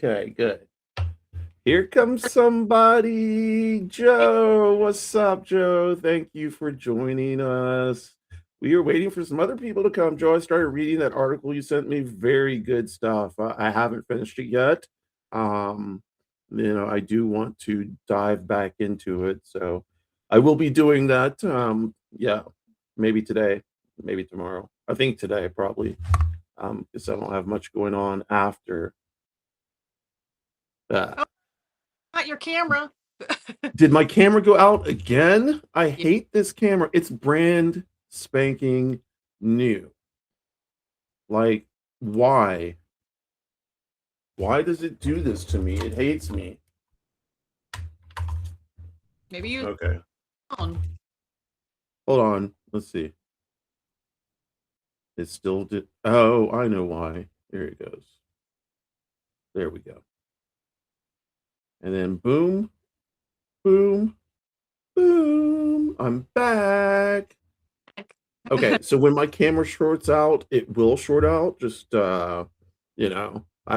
Okay, good. Here comes somebody. Joe, what's up, Joe? Thank you for joining us. We were waiting for some other people to come. Joe, I started reading that article you sent me. Very good stuff. I haven't finished it yet. Um, I do want to dive back into it, so I will be doing that. Yeah, maybe today, maybe tomorrow. I think today probably, because I don't have much going on after that. Oh, not your camera. Did my camera go out again? I Yeah, hate this camera. It's brand spanking new. Like, why? Why does it do this to me? It hates me. maybe you Okay, on. hold on. Let's see. It still did. Oh, I know why. There it goes. There we go. And then boom, boom, boom. I'm back. Okay, so when my camera shorts out, it will short out. Just I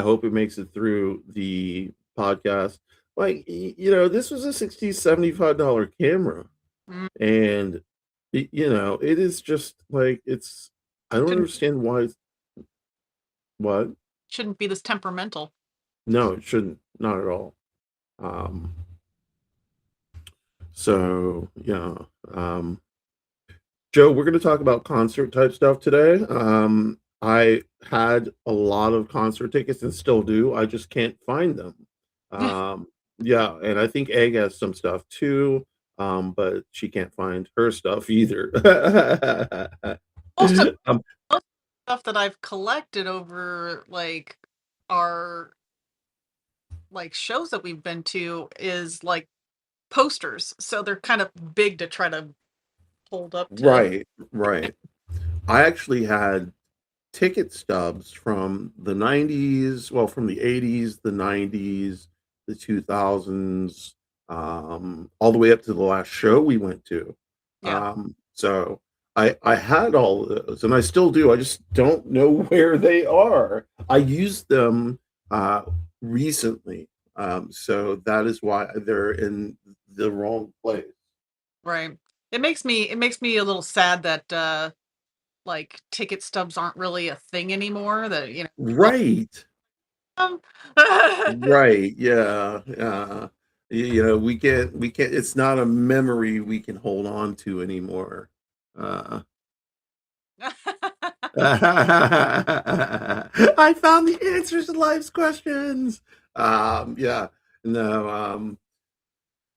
hope it makes it through the podcast. Like this was a $75 camera. Mm, And it is just like I don't shouldn't understand why what? shouldn't be this temperamental. No, it shouldn't. Not at all. Um so yeah. Um Joe, we're going to talk about concert type stuff today. I had a lot of concert tickets and still do. I just can't find them. Yeah, and I think Egg has some stuff too, but she can't find her stuff either. Also, um, most stuff that I've collected over our shows that we've been to is like posters, so they're kind of big to try to hold up to. right, right. I actually had ticket stubs from the 90s, well, from the 80s, the 90s, the 2000s, all the way up to the last show we went to. Yeah. So I had all of those and I still do. I just don't know where they are. I used them recently. So that is why they're in the wrong place. Right. It makes me a little sad that ticket stubs aren't really a thing anymore. That Right. um, Right. Yeah. We can't it's not a memory we can hold on to anymore. Uh I found the answers to life's questions. Yeah. No,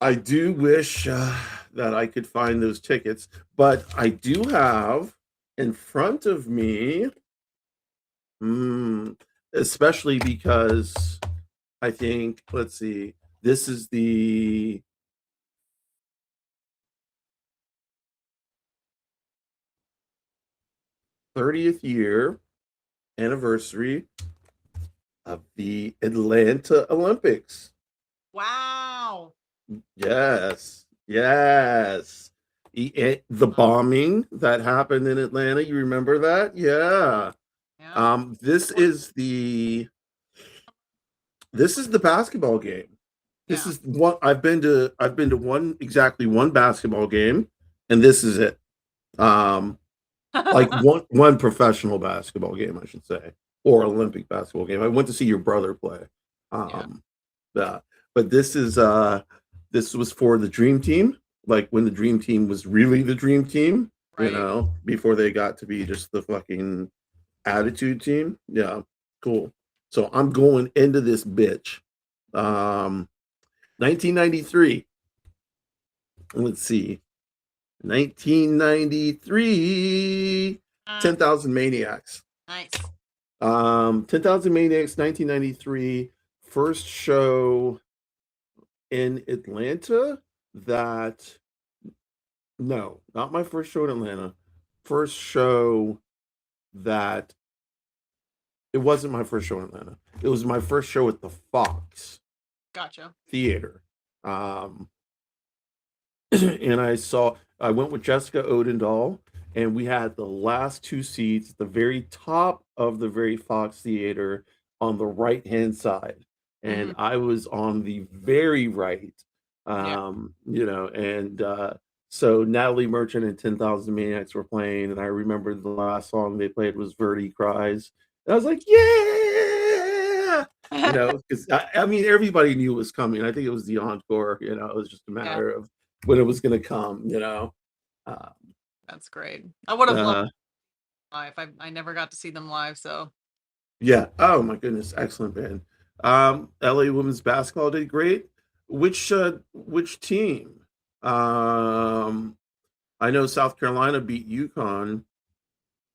I do wish that I could find those tickets, but I do have in front of me, mm, especially because I think, let's see, this is the 30th year anniversary of the Atlanta Olympics. wow. Yes, yes. The bombing that happened in Atlanta, you remember that? Yeah. Yeah. This is the basketball game. This Yeah. is what I've been to one basketball game, and this is it. Um, like one professional basketball game, I should say, or Olympic basketball game. I went to see your brother play. Yeah. Um, yeah, but this was for the Dream Team, like when the Dream Team was really the Dream Team, Right. before they got to be just the fucking attitude team. Yeah, cool. So I'm going into this bitch. Um, 1993. Let's see. 1993. Uh, 10,000 Maniacs. nice. 10,000 Maniacs, 1993. First show in Atlanta that, no, not my first show in Atlanta. First show that, it wasn't my first show in Atlanta. It was my first show at the Fox Gotcha. Theater. Um, and I went with Jessica Odendahl, and we had the last two seats at the very top of the very Fox Theater on the right hand side. and Mhm. I was on the very right. Yeah. And so Natalie Merchant and 10,000 Maniacs were playing, and I remember the last song they played was Verdi Cries. And I was like, yeah, because I mean, everybody knew it was coming. I think it was the encore, it was just a Yeah, matter of when it was going to come. Uh, that's great. I would have loved uh, live. I never got to see them live, so yeah. Oh my goodness, excellent band. LA women's basketball did great. Which team? Um, I know South Carolina beat UConn.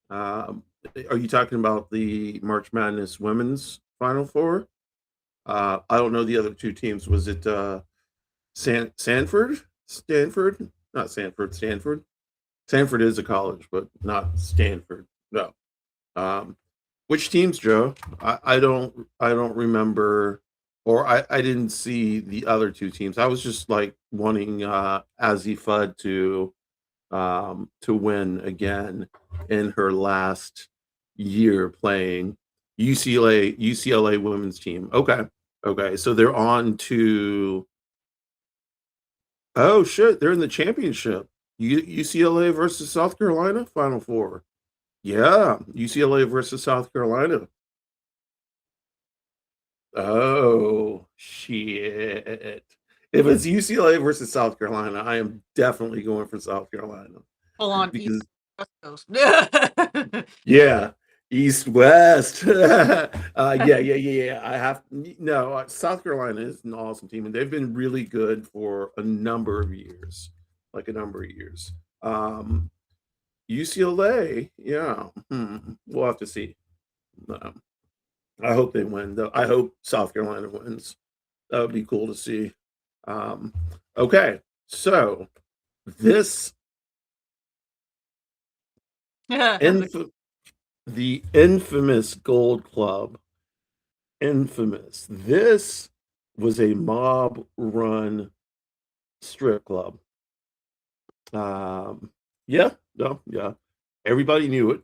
Um, are you talking about the March Madness women's Final Four? I don't know the other two teams. Was it Sanford? Stanford? Not Sanford. Stanford. Sanford is a college, but not Stanford. No. Um, which teams, Joe? I don't remember, or I didn't see the other two teams. I was just like wanting Azzy Fudd to win again in her last year playing UCLA women's team. Okay, so they're on to, oh shit, they're in the championship. UCLA versus South Carolina Final Four. Yeah, UCLA versus South Carolina. Oh shit. If it's UCLA versus South Carolina, I am definitely going for South Carolina full on East because West Coast. yeah, East West. Yeah. I have no. South Carolina is an awesome team, and they've been really good for a number of years, like a number of years. Um, UCLA, yeah, we'll have to see. Um, I hope they win, though. I hope South Carolina wins. That would be cool to see. Um, okay, so this The inf- the infamous Gold Club, infamous. This was a mob run strip club. Um, yeah, no, yeah. Everybody knew it.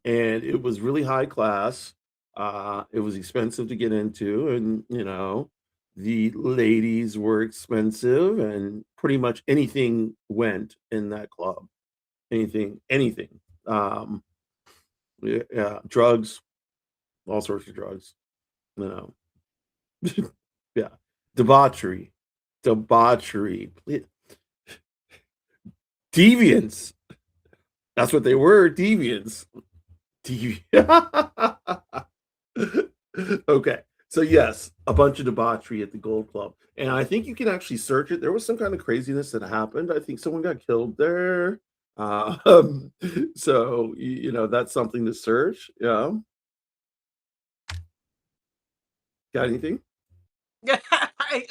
And it was really high class. It was expensive to get into, and the ladies were expensive, and pretty much anything went in that club. Anything. Um, yeah, drugs, all sorts of drugs. You know, yeah, debauchery, debauchery, deviance. That's what they were, deviants. Okay. So yes, a bunch of debauchery at the Gold Club. And I think you can actually search it. There was some kind of craziness that happened. I think someone got killed there. Um, so that's something to search. Yeah. Got anything? I-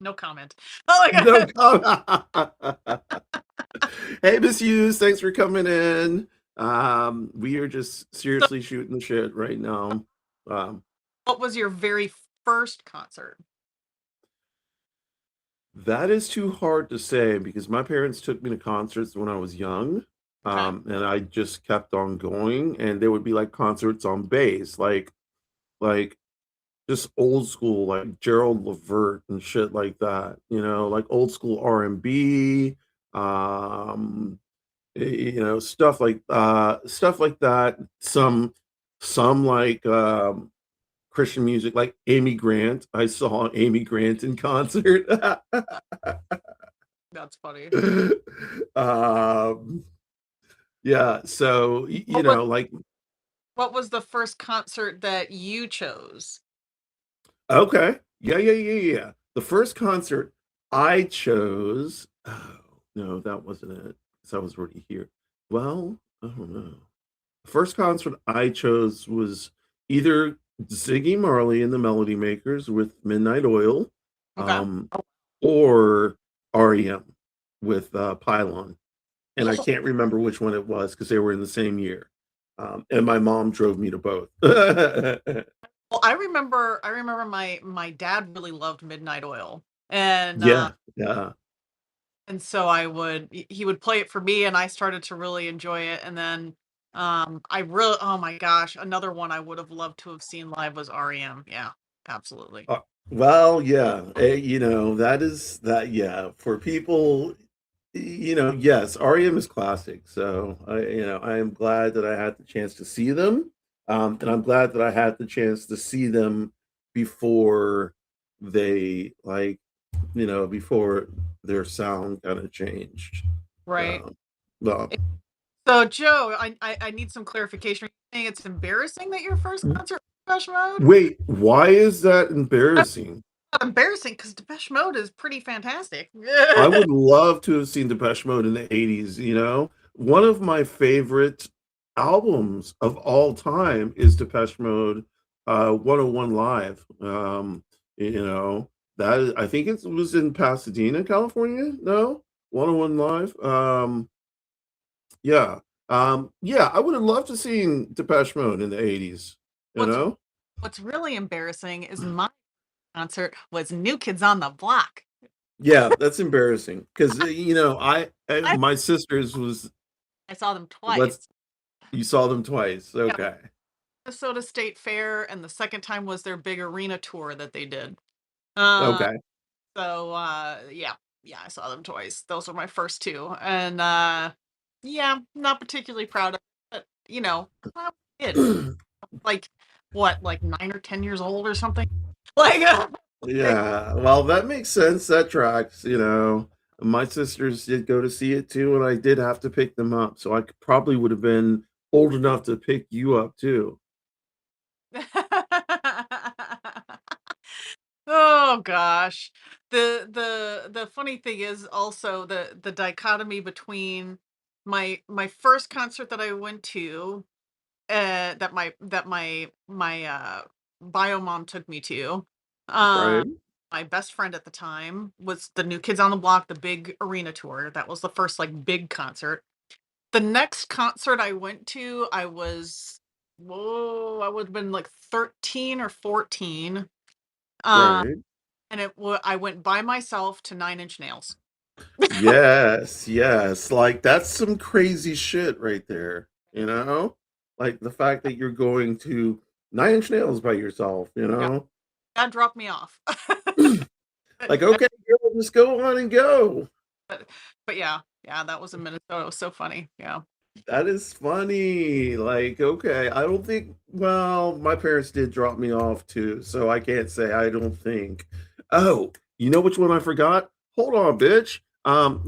no comment. Oh my No god. comment. Hey, Miss Hughes, thanks for coming in. We are just So, seriously shooting the shit right now. Um, what was your very first concert? That is too hard to say because my parents took me to concerts when I was young. Okay. And I just kept on going, and there would be like concerts on bass, like just old school, like Gerald Levert and shit like that, like old school R&B, um, stuff like that. Some like Christian music, like Amy Grant. I saw Amy Grant in concert. That's funny. um, yeah, so What was like, what was the first concert that you chose? okay, yeah. The first concert I chose, oh no, that wasn't it, because I was already here. Well, I don't know. The first concert I chose was either Ziggy Marley and the Melody Makers with Midnight Oil, Okay. um, or REM with Pylon. And I Well, can't remember which one it was because they were in the same year. And my mom drove me to both. I remember my dad really loved Midnight Oil. And Yeah, yeah. and so he would play it for me and I started to really enjoy it. And then I really, oh my gosh, another one I would have loved to have seen live was REM. Yeah, absolutely. Uh, well, yeah, that is that. Yeah, for people, yes, REM is classic. So I am glad that I had the chance to see them, and I'm glad that I had the chance to see them before they before their sound kind of changed. Right. Um, well, So, Joe, I need some clarification. Are you saying it's embarrassing that your first concert was Depeche Mode? wait, why is that embarrassing? Not embarrassing because Depeche Mode is pretty fantastic. I would love to have seen Depeche Mode in the 80s, you know? One of my favorite albums of all time is Depeche Mode 101 Live. That is, I think it was in Pasadena, California. No? 101 Live. Yeah. Yeah, I would have loved to seen Depeche Mode in the 80s, you What's know? What's really embarrassing is my concert was New Kids on the Block. Yeah, that's embarrassing because I I my sisters was I saw them what's twice. you saw them twice. Yeah, Okay. Minnesota State Fair, and the second time was their big arena tour that they did. Uh, Okay. yeah, yeah, I saw them twice. Those were my first two, and yeah, not particularly proud of it, but I was a kid, like what, like 9 or 10 years old or something, like. Yeah. Well, that makes sense. That tracks. My sisters did go to see it too, and I did have to pick them up. So probably would have been old enough to pick you up too. Oh gosh. The funny thing is also the dichotomy between my first concert that I went to, that my bio mom took me to. Right? My best friend at the time was the New Kids on the Block, the big arena tour. That was the first like big concert. The next concert I went to, I was, whoa, I would have been like 13 or 14. Uh, Right. and I went by myself to Nine Inch Nails. Yes, yes. Like that's some crazy shit right there, you know? Like the fact that you're going to Nine Inch Nails by yourself, you Yeah, know? that dropped me off. Like, okay, girl, just go on and go. but, but yeah, yeah, that was in Minnesota. It was so funny. Yeah. That is funny. Like, okay, I don't think, well, my parents did drop me off too, so I can't say I don't think. Oh, you know which one I forgot? Hold on, bitch.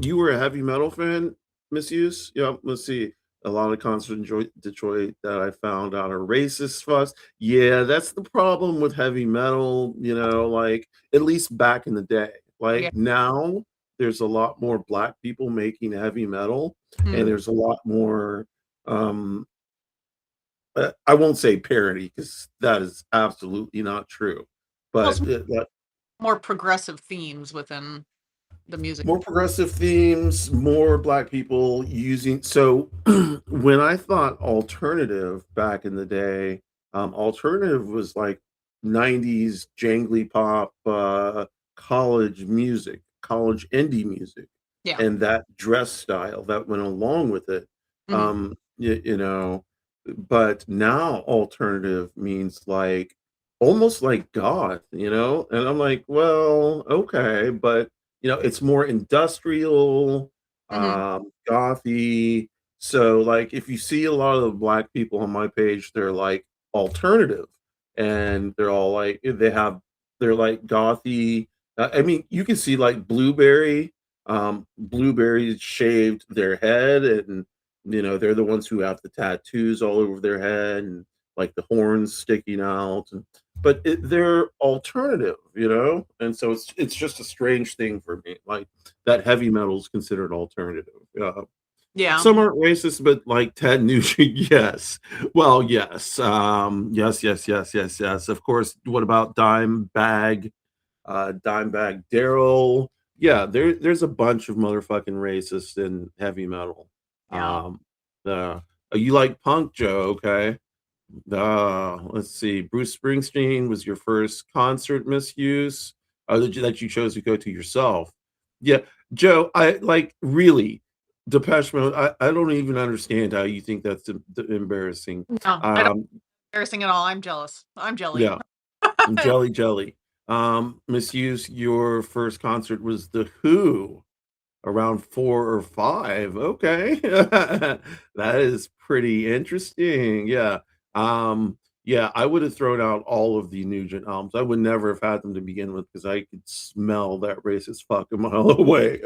You were a heavy metal fan, Misuse? Yeah, let's see. A lot of concerts in Detroit that I found out are racist fuss. Yeah, that's the problem with heavy metal, like at least back in the day. Yeah. Like now, there's a lot more black people making heavy metal and Mhm. there's a lot more um I won't say parody because that is absolutely not true, Well, but it's more progressive themes within the music. more progressive themes, more black people using. So when I thought alternative back in the day, alternative was like 90s jangly pop, college music, college indie music, Yeah. and that dress style that went along with it. Hmm. You know, but now alternative means like almost like goth, and I'm like, well, okay, but it's more industrial, Hmm. gothy. So, like, if you see a lot of the black people on my page, they're like alternative, and they're all like they're like gothy. I mean, you can see like Blueberry. Blueberry shaved their head, and they're the ones who have the tattoos all over their head, and like the horns sticking out, but they're alternative, and so it's just a strange thing for me, like that heavy metal is considered alternative. Yeah. Some aren't racist, but like Ted Nugent, yes. Well, yes, yes, yes, yes, yes, yes. Of course. What about Dimebag Daryl? Yeah, there's a bunch of motherfucking racists in heavy metal. Yeah. Um, you like punk, Joe? Okay. Let's see. Bruce Springsteen was your first concert misuse that you chose to go to yourself. Yeah, Joe. I like really. Depeche Mode. I don't even understand how you think that's embarrassing. No, I don't Um, embarrassing at all. I'm jealous. I'm jelly. yeah, Jelly Jelly. Miss Hughes, your first concert was The Who around 4 or 5. Okay. That is pretty interesting. Yeah. Yeah, I would have thrown out all of the Nugent albums. I would never have had them to begin with because I could smell that racist fuck a mile away.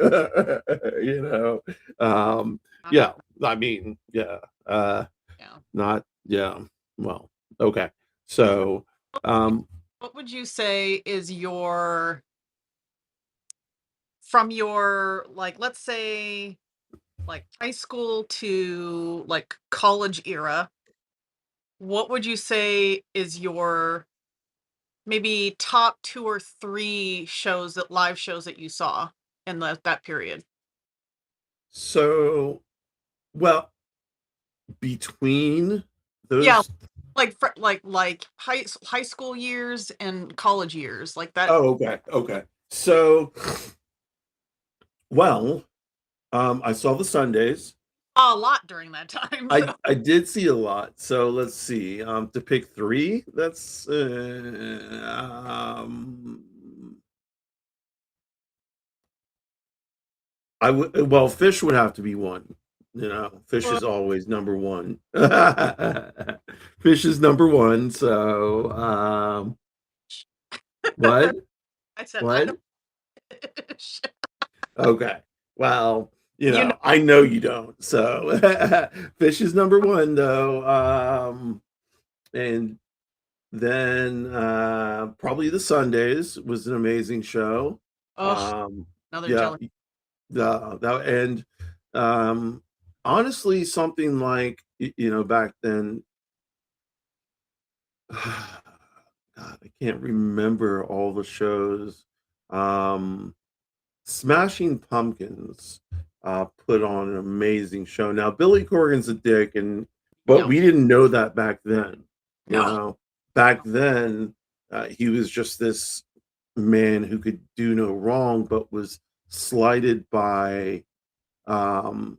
you know. Um, yeah, I mean, yeah. Yeah. Not yeah. Well, okay. So um What would you say is your from your like let's say like high school to like college era, what would you say is your maybe top 2 or 3 shows that live shows that you saw in that period? so well between Yeah, those. like like high school years and college years, like that. Oh, okay, okay. So, well, I saw the Sundays. A lot during that time, I so I did see a lot. So let's see. To pick three, that's I would well, Fish would have to be one. Fish is always number one. Fish is number one. So, what? I said, "I What? don't." Okay. Well, You know. I know you don't. So Fish is number one though. And then probably the Sundays was an amazing show. Ugh, Um another yeah, jelly. that and um honestly something like back then God, I can't remember all the shows. Um Smashing Pumpkins put on an amazing show. Now Billy Corgan's a dick, but No, we didn't know that back then. You no. know, back then he was just this man who could do no wrong, but was slighted by um,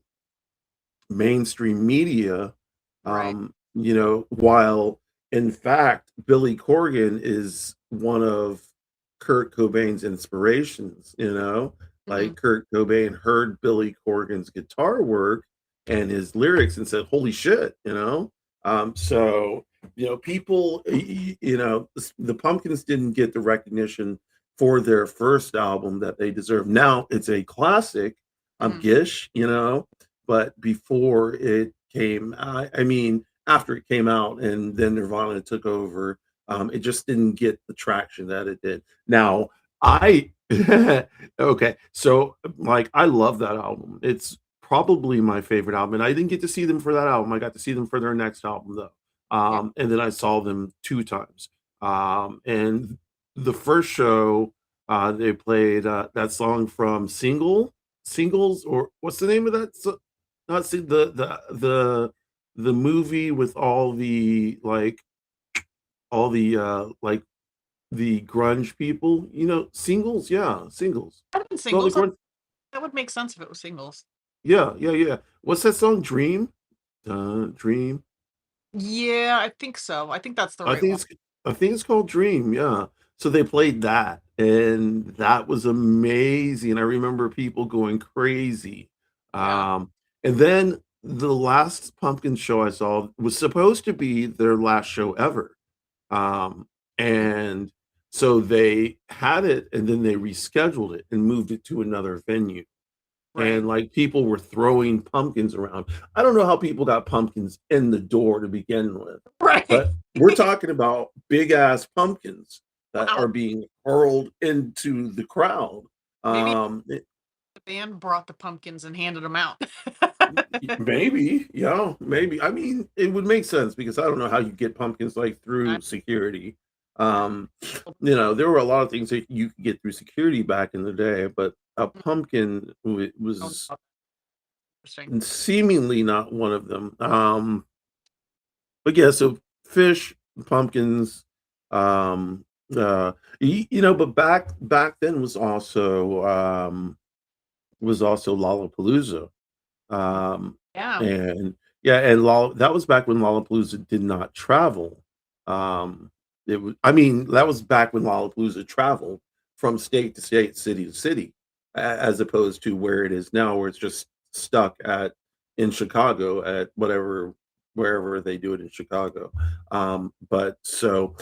mainstream media. Right. While in fact Billy Corgan is one of Kurt Cobain's inspirations. Mhm. Like Kurt Cobain heard Billy Corgan's guitar work and his lyrics and said, "Holy shit!" So people, the Pumpkins didn't get the recognition for their first album that they deserve. Now it's a classic, Mhm. Gish, but before it came, I mean, after it came out and then Nirvana took over, it just didn't get the traction that it did. Now, I okay, so like I love that album. It's probably my favorite album, and I didn't get to see them for that album. I got to see them for their next album though. Yeah. And then I saw them two times. And the first show, they played that song from Singles, or what's the name of that? Not see the movie with all the the grunge people, Singles, yeah, Singles. I've been With all the singles. grunge, That would make sense if it was singles. yeah, yeah, yeah. What's that song? Dream? Dream. Yeah, I think so. I think that's the I right think one. it's I think it's called Dream, yeah. So they played that, and that was amazing. I remember people going crazy. Yeah. And then the last Pumpkin show I saw was supposed to be their last show ever. Um, and so they had it and then they rescheduled it and moved it to another venue. Right. And like people were throwing pumpkins around. I don't know how people got pumpkins in the door to begin with, Right. but we're talking about big ass pumpkins that Wow. are being hurled into the crowd. Maybe Um, the band brought the pumpkins and handed them out. Maybe, yeah, maybe. I mean, it would make sense because I don't know how you get pumpkins like I through security. yeah. Um, there were a lot of things that you could get through security back in the day, but a pumpkin Oh, was interesting. seemingly not one of them. But yeah, so fish, pumpkins, um, but back then was also Lollapalooza. Um, Yeah. and yeah, and that was back when Lollapalooza did not travel. Um, I mean, that was back when Lollapalooza traveled from state to state, city to city, as opposed to where it is now, where it's just stuck in Chicago at wherever they do it in Chicago. But so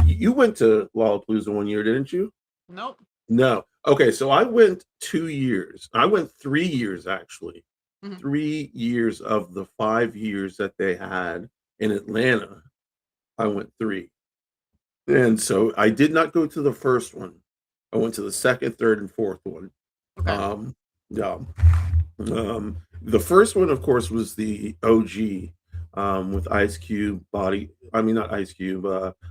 you went to Lollapalooza one year, didn't you? Nope. No. Okay, so I went 2 years. I went 3 years actually. Mhm. 3 years of the 5 years that they had in Atlanta. I went three. And so I did not go to the first one. I went to the second, third, and fourth one. Okay. Um, yeah. The first one, of course, was the OG, with Ice Cube, I mean, not Ice Cube,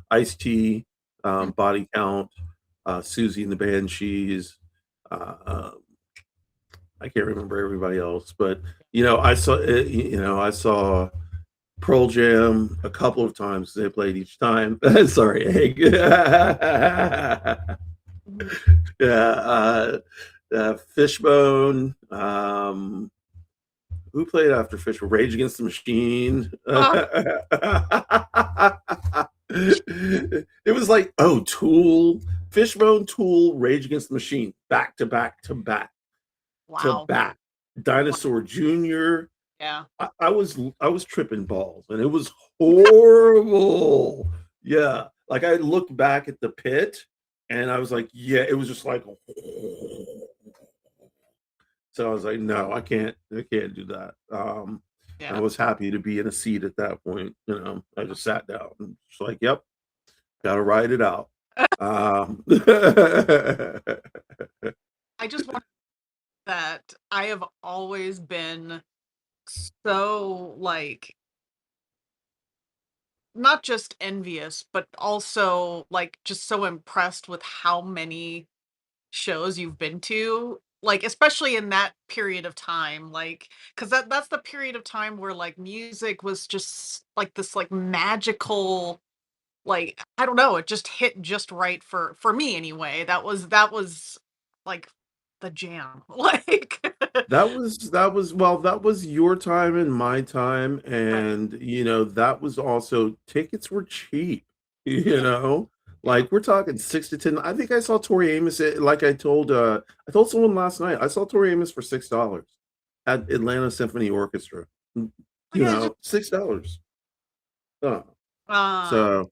Ice T, Mm. Body Count, Susie and the Banshees. Uh, I can't remember everybody else, but I saw Pearl Jam a couple of times. They played each time. Sorry, Egg. Mhm. Yeah, Fishbone. Who played after Fishbone? Rage Against the Machine. Ah, It was like, oh, Tool, Fishbone, Tool, Rage Against the Machine, back to back to back to wow. back. Wow. Dinosaur Jr. Yeah. I was tripping balls, and it was horrible. Yeah, like I looked back at the pit, and I was like, yeah, it was just like. So I was like, no, I can't do that. I Yeah. was happy to be in a seat at that point. I just sat down and just like, yep, gotta ride it out. Um, I just want that I have always been so like not just envious, but also like just so impressed with how many shows you've been to, like, especially in that period of time, like, because that's the period of time where, like, music was just, like, this, like, magical, like, I don't know, it just hit just right for me anyway. That was, like, the jam, like that was your time and my time, Right. and that was also tickets were cheap, you Yeah, know. yeah. Like we're talking 6 to 10. I think I saw Tori Amos. Like I told someone last night. I saw Tori Amos for $6 at Atlanta Symphony Orchestra. Well, yeah, it's just $6. Oh, um, so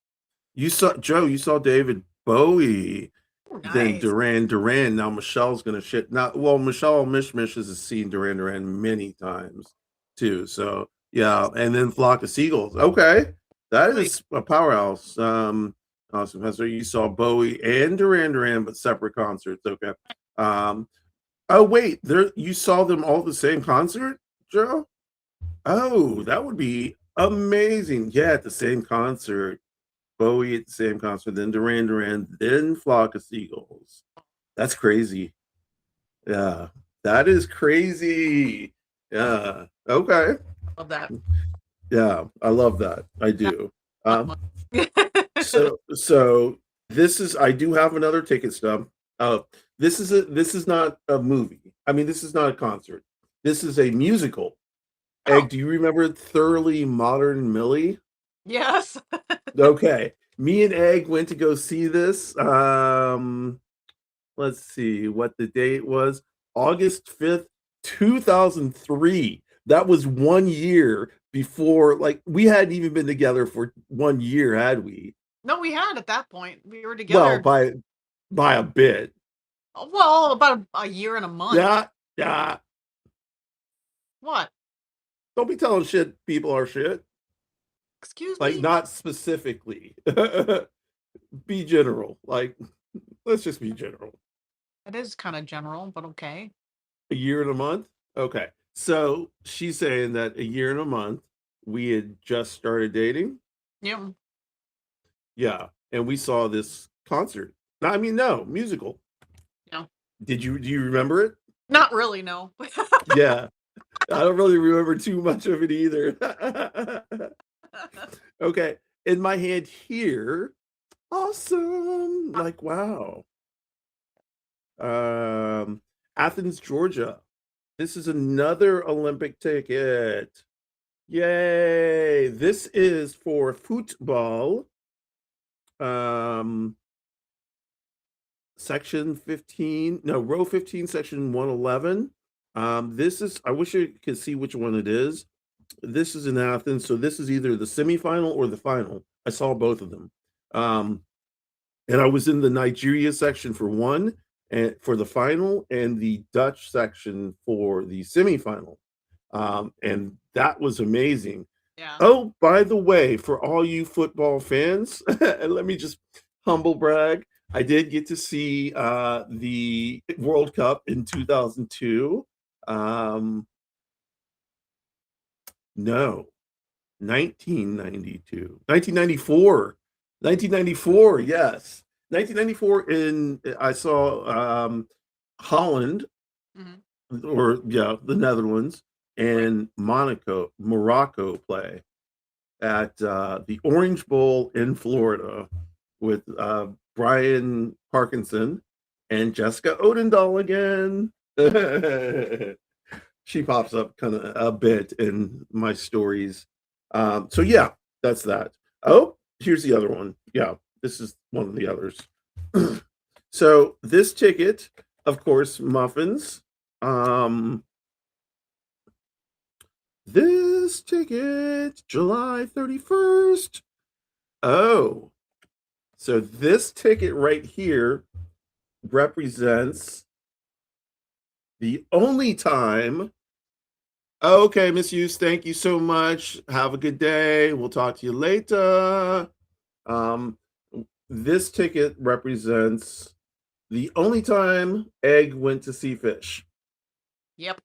you saw Joe. You saw David Bowie. oh, Then nice. Duran Duran. Now Michelle's gonna shit. Now, well, Michelle Mishmish has seen Duran Duran many times too. So yeah, and then Flock of Seagulls. Okay, that Wait, is a powerhouse. Awesome. So you saw Bowie and Duran Duran, but separate concerts. Okay. Um. Oh wait, there you saw them all at the same concert, Joe? Oh, that would be amazing. Yeah, at the same concert. Bowie at the same concert, then Duran Duran, then Flock of Seagulls. That's crazy. Yeah, that is crazy. Yeah. Okay. love that. Yeah, I love that. I Not do. not Um, much. so I do have another ticket stub. Oh, this is not a movie. I mean, this is not a concert. This is a musical. Oh, Egg, do you remember Thoroughly Modern Millie? yes. Okay. Me and Egg went to go see this. Let's see what the date was. August 5th, 2003. That was 1 year before, like, we hadn't even been together for 1 year, had we? No, we had at that point. We were Well, together, by a bit. well, about a year and a month. Yeah, yeah. What? Don't be telling shit people are shit. Excuse Like, me? not specifically. Be general. Like, let's just be general. It is kinda general, but okay. A year and a month? Okay. So she's saying that a year and a month, we had just started dating. Yeah, Yeah. And we saw this concert. I mean, no, musical. yeah. Do you remember it? Not really, no. Yeah. I don't really remember too much of it either. Okay. In my hand here. Awesome. Like, wow. Um, Athens, Georgia. This is another Olympic ticket. Yay! This is for football. Section 15, no, row 15, section 111. This is, I wish I could see which one it is. This is in Athens, so this is either the semifinal or the final. I saw both of them. And I was in the Nigeria section for one, and for the final, and the Dutch section for the semifinal. And that was amazing. Yeah. Oh, by the way, for all you football fans, and let me just humble brag, I did get to see the World Cup in 2002. No, 1992, 1994, 1994. Yes, 1994. In I saw Holland, or yeah, the Netherlands, and Morocco play at the Orange Bowl in Florida with Brian Parkinson and Jessica Odendahl again. She pops up kind of a bit in my stories. So yeah, that's that. Oh, here's the other one. Yeah, this is one of the others. So this ticket, of course, muffins. This ticket, July 31st. Oh, so this ticket right here represents the only time. Okay, Miss Hughes, thank you so much. Have a good day. We'll talk to you later. This ticket represents the only time Egg went to see fish. Yep.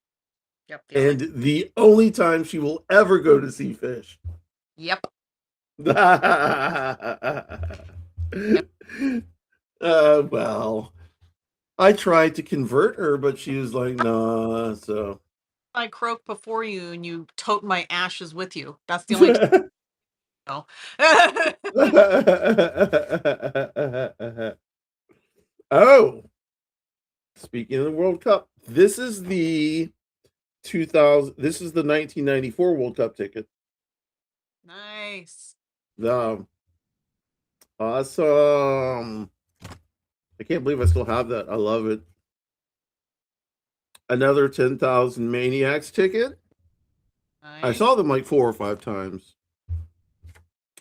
Yep. And the only time she will ever go to see fish. Yep. Well, I tried to convert her, but she was like, nah, so. I croak before you and you tote my ashes with you. That's the only time. No. Oh, speaking of the World Cup, this is the 1994 World Cup ticket. Nice. Awesome. I can't believe I still have that. I love it. Another 10,000 Maniacs ticket. Nice. I saw them like 4 or 5 times.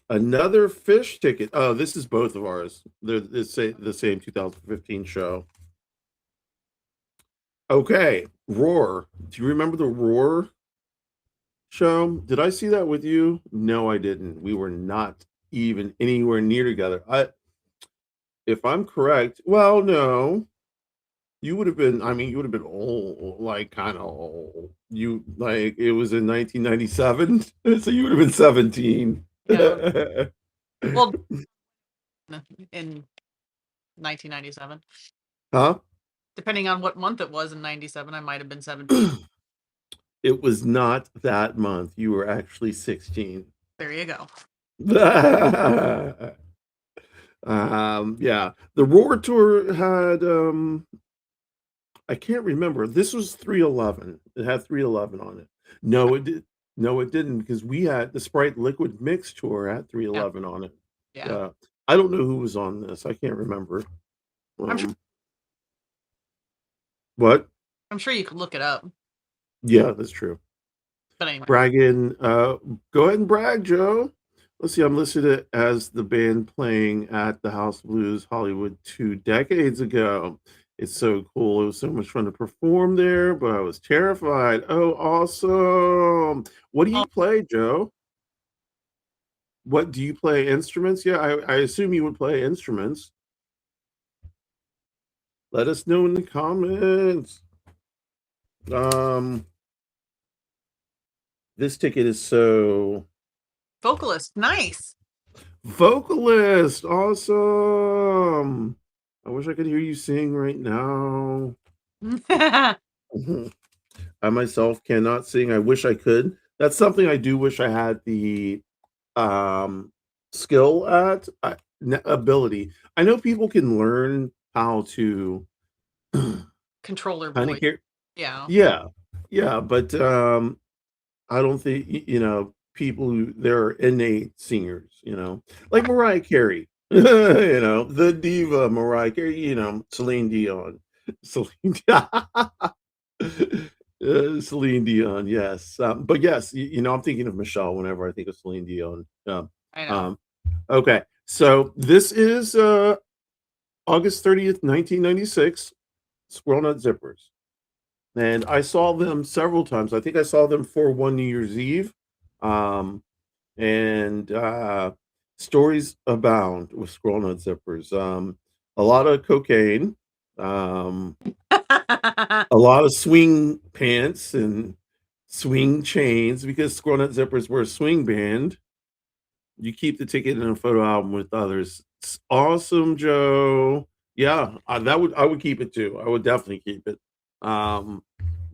Another fish ticket. Oh, this is both of ours. They're the same 2015 show. Okay, Roar. Do you remember the Roar show? Did I see that with you? No, I didn't. We were not even anywhere near together. If I'm correct, well, no. You would have been, I mean, you would have been old, like kind of old. You like it was in 1997, so you would have been 17. Yeah. Well, in 1997. Huh? Depending on what month it was in 97, I might have been 17. It was not that month. You were actually 16. There you go. Yeah. The Roar Tour had I can't remember. This was 311. It had 311 on it. No, it did. No, it didn't, because we had the Sprite Liquid Mix Tour at 311 on it. Yeah. I don't know who was on this. I can't remember. I'm sure, what? I'm sure you could look it up. Yeah, that's true. But anyway. Bragging. Go ahead and brag, Joe. Let's see. I'm listed as the band playing at the House of Blues Hollywood 2 decades ago. It's so cool. It was so much fun to perform there, but I was terrified. Oh, awesome. What do you play, Joe? What do you play? Instruments? Yeah, I assume you would play instruments. Let us know in the comments. This ticket is so vocalist. Nice. Vocalist. Awesome. I wish I could hear you sing right now. I myself cannot sing. I wish I could. That's something I do wish I had the skill at, ability. I know people can learn how to control their voice. hear. Yeah. Yeah. Yeah, but I don't think people who they're innate singers, like Mariah Carey, the diva Mariah Carey, Celine Dion, Celine, Celine Dion, yes, but yes, I'm thinking of Michelle whenever I think of Celine Dion. I know. Um, okay, so this is August 30th, 1996. Squirrel Nut Zippers. And I saw them several times. I think I saw them for one New Year's Eve. Um, and stories abound with Squirrel Nut Zippers. A lot of cocaine, um, a lot of swing pants and swing chains because Squirrel Nut Zippers were a swing band. You keep the ticket in a photo album with others. It's awesome, Joe. Yeah, I would keep it too. I would definitely keep it. Um,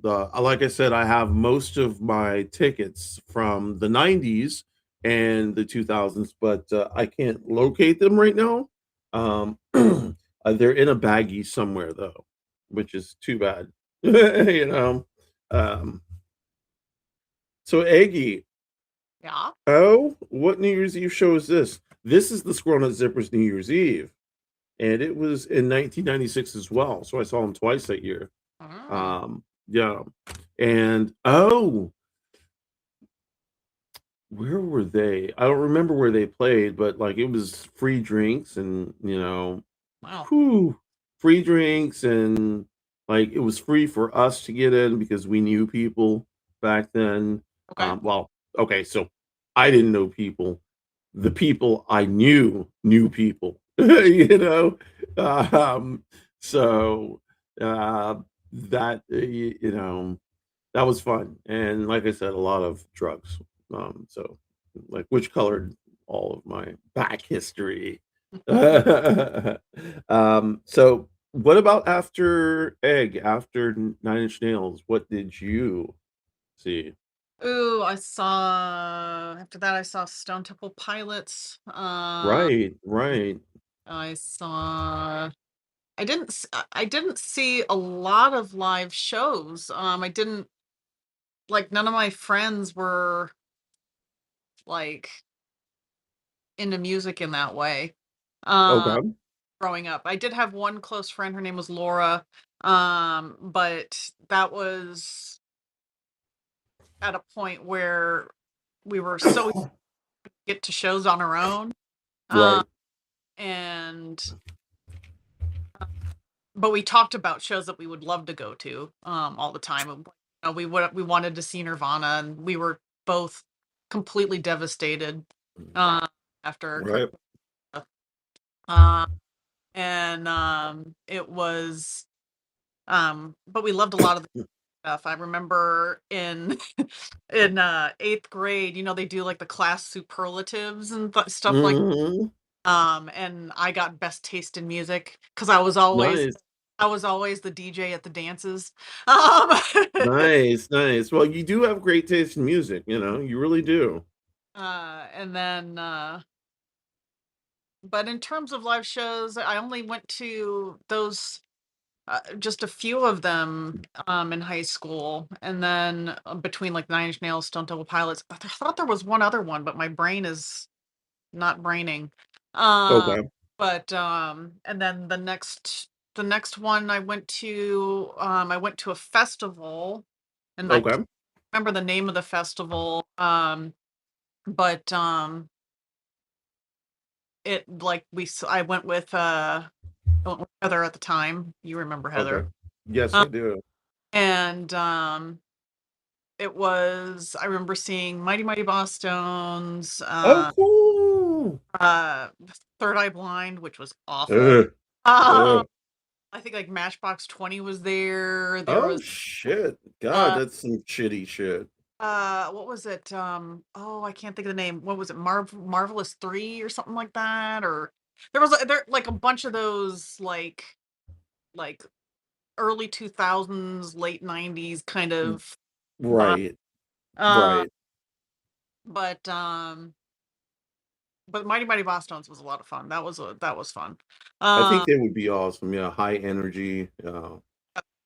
like I said, I have most of my tickets from the '90s and the 2000s, but I can't locate them right now. They're in a baggie somewhere though, which is too bad. you know. Um, so Eggie, Yeah. oh, what New Year's Eve show is this? This is the Squirrel Nut Zippers New Year's Eve, and it was in 1996 as well. So I saw them twice that year. Mm. Yeah, and oh, where were they? I don't remember where they played, but like it was free drinks and Wow. whew, free drinks and like it was free for us to get in because we knew people back then. Okay. Well, okay, so I didn't know people. The people I knew people, you know. Um, so that that was fun, and like I said, a lot of drugs. So like which colored all of my back history. So what about after Egg, after Nine Inch Nails? What did you see? Ooh, I saw after that I saw Stone Temple Pilots. Right, right. I saw I didn't see a lot of live shows. I didn't like none of my friends were like into music in that way. Uh Okay, growing up. I did have one close friend, her name was Laura. But that was at a point where we were so get to shows on our own. Um right. and but we talked about shows that we would love to go to all the time. We wanted to see Nirvana, and we were both completely devastated uh, after Kurt. Right. Uh, and it was but we loved a lot of the stuff. I remember in in eighth grade, they do like the class superlatives and stuff like Mhm. and I got best taste in music because Nice. I was always the DJ at the dances. Um, Nice, nice. Well, you do have great taste in music, you really do. and then, but in terms of live shows, I only went to those, just a few of them, in high school, and then between like Nine Inch Nails, Stone Temple Pilots. I thought there was one other one, but my brain is not braining. Um, Okay, but and then the next one I went to a festival, and I can't okay, remember the name of the festival. But it like I went with Heather at the time. You remember okay. Heather. Yes, Um, I do. and I remember seeing Mighty Mighty Boss Stones, Oh, cool. uh Third Eye Blind, which was awful. Ugh, Um ugh. I think like Matchbox 20 was there. There Oh was shit. God, uh that's some shitty shit. what was it? Oh, I can't think of the name. What was it? Marvelous 3 or something like that, or there like a bunch of those like early 2000s, late 90s kind of vibe. Right, Uh right. but Mighty Mighty Bosstones was a lot of fun. That was fun. I Uh think they would be awesome. Yeah, high energy. Yeah.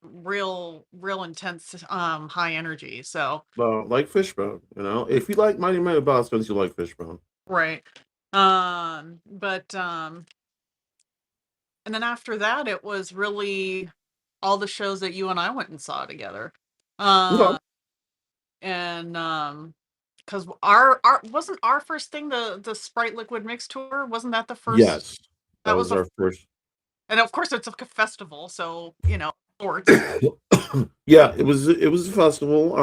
real intense, high energy. So Well, like Fishbone, you know. If you like Mighty Mighty Bosstones, you like Fishbone. right. But and then after that, it was really all the shows that you and I went and saw together. Okay. Uh, and because our wasn't our first thing the Sprite Liquid Mix tour? Wasn't that the first? Yes, that That was was the our first. and of course it's a festival, so sports. Yeah, it was a festival.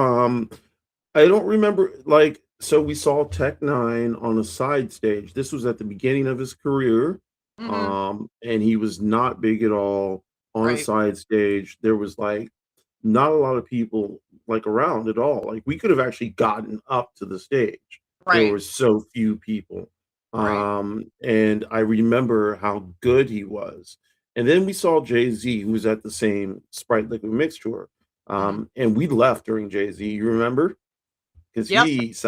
I don't remember, like, so we saw Tech Nine on a side stage. This was at the beginning of his career, Hmm. and he was not big at all on a Right, side stage. There was like not a lot of people like around at all. Like we could have actually gotten up to the stage. There right, were so few people. right. And I remember how good he was. And then we saw Jay-Z, who was at the same Sprite Liquid Mix tour. Hmm. And we left during Jay-Z, you remember? Because Yes,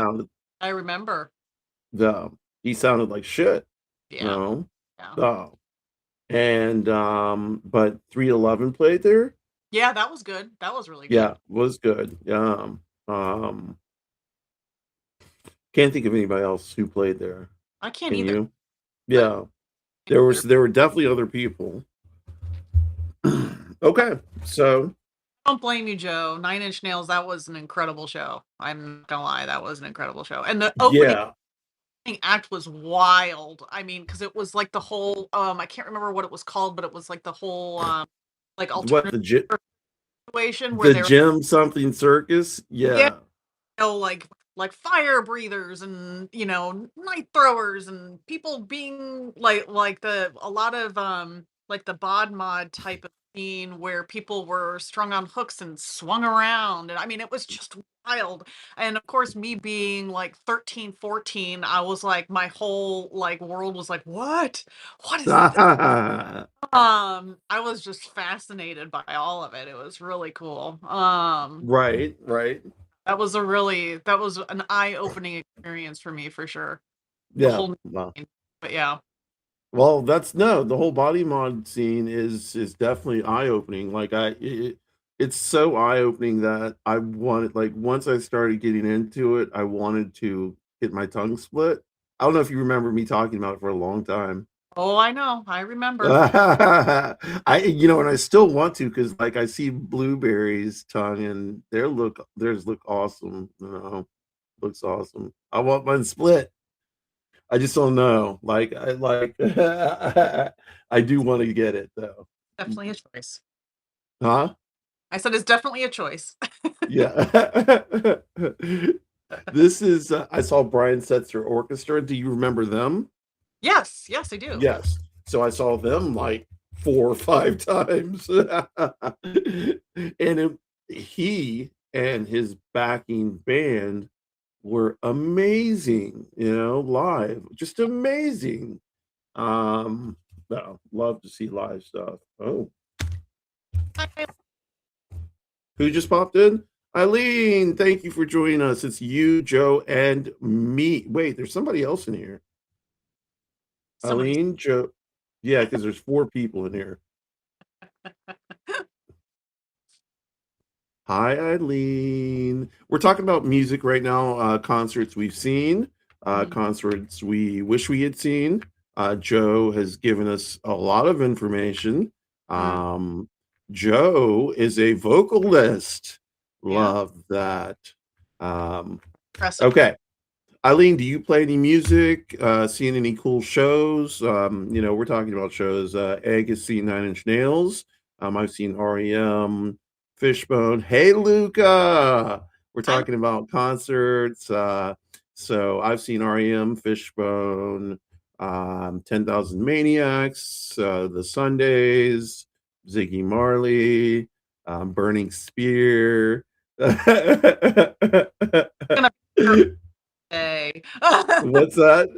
I remember. the he sounded like shit, you Yeah, know. yeah, Oh, and but 311 played there. yeah. That was good. That was really good. Yeah, was good. Um, can't think of anybody else who played there. I can't Can either. you? I Yeah, can't either. there were definitely other people. Okay, so Don't blame you, Joe. Nine Inch Nails. That was an incredible show. I'm not gonna lie, that was an incredible show. And the opening yeah, act was wild. I mean, because it was like the whole I can't remember what it was called, but it was like the whole like what alternative situation where the they're gym something circus? yeah, Yeah. like fire breathers and night throwers and people being like the a lot of like the bod mod type of scene where people were strung on hooks and swung around, and I mean it was just wild. And of course me being like 13, 14, I was like my whole like world was like what is this? I was just fascinated by all of it. It was really cool. Right, right. That was an eye-opening experience for me for sure. The Yeah. whole Well, thing. But yeah. well, that's no, the whole body mod scene is definitely eye-opening. Like it's so eye-opening that I wanted, like, once I started getting into it, I wanted to get my tongue split. I don't know if you remember me talking about it for a long time. Oh, I know. I remember. And I still want to, because like I see Blueberry's tongue and theirs look awesome, looks awesome. I want mine split. I just don't know. Like I like I do want to get it though. Definitely a choice. Huh? I said it's definitely a choice. Yeah. This is I saw Brian Setzer Orchestra. Do you remember them? Yes, yes, I do. Yes. So I saw them like 4 or 5 times. He and his backing band were amazing, live. Just amazing. No, love to see live stuff. Oh, I who just popped in? Eileen, thank you for joining us. It's you, Joe, and me. Wait, there's somebody else in here. somebody's Eileen, Joe. Yeah, because there's 4 people in here. Hi, Eileen. We're talking about music right now, concerts we've seen, Mhm. concerts we wish we had seen. Joe has given us a lot of information. Mm, Um, Joe is a vocalist. yeah. Love that. Um, Impressive. okay. Eileen, do you play any music? Seen any cool shows? We're talking about shows. Egg has seen Nine Inch Nails. I've seen REM, Fishbone. Hey, Luca. We're I talking about concerts. So I've seen REM, Fishbone, 10,000 Maniacs, The Sundays, Ziggy Marley, Burning Spear. gonna be here all day. What's that?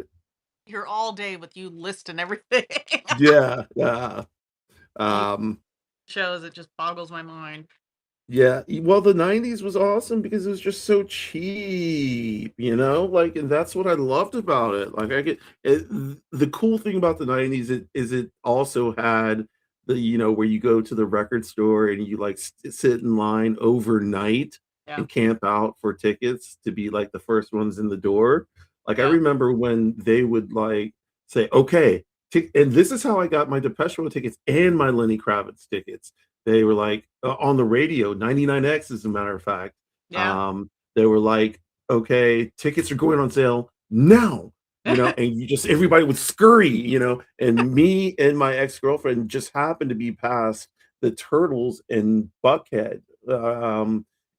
Here all day with you listing everything. Yeah, yeah. All the Um, shows, it just boggles my mind. yeah. Well, the 90s was awesome because it was just so cheap, like, and that's what I loved about it. Like, the cool thing about the 90s is it also had where you go to the record store and you like sit in line overnight Yeah. and camp out for tickets to be like the first ones in the door. Like I Yeah. remember when they would like say, "Okay," and this is how I got my Depeche Mode tickets and my Lenny Kravitz tickets. They were like on the radio, 99X, as a matter of fact. Yeah. They were like, "Okay, tickets are going on sale now." And you just everybody would scurry, and me and my ex-girlfriend just happened to be past the Turtles in Buckhead.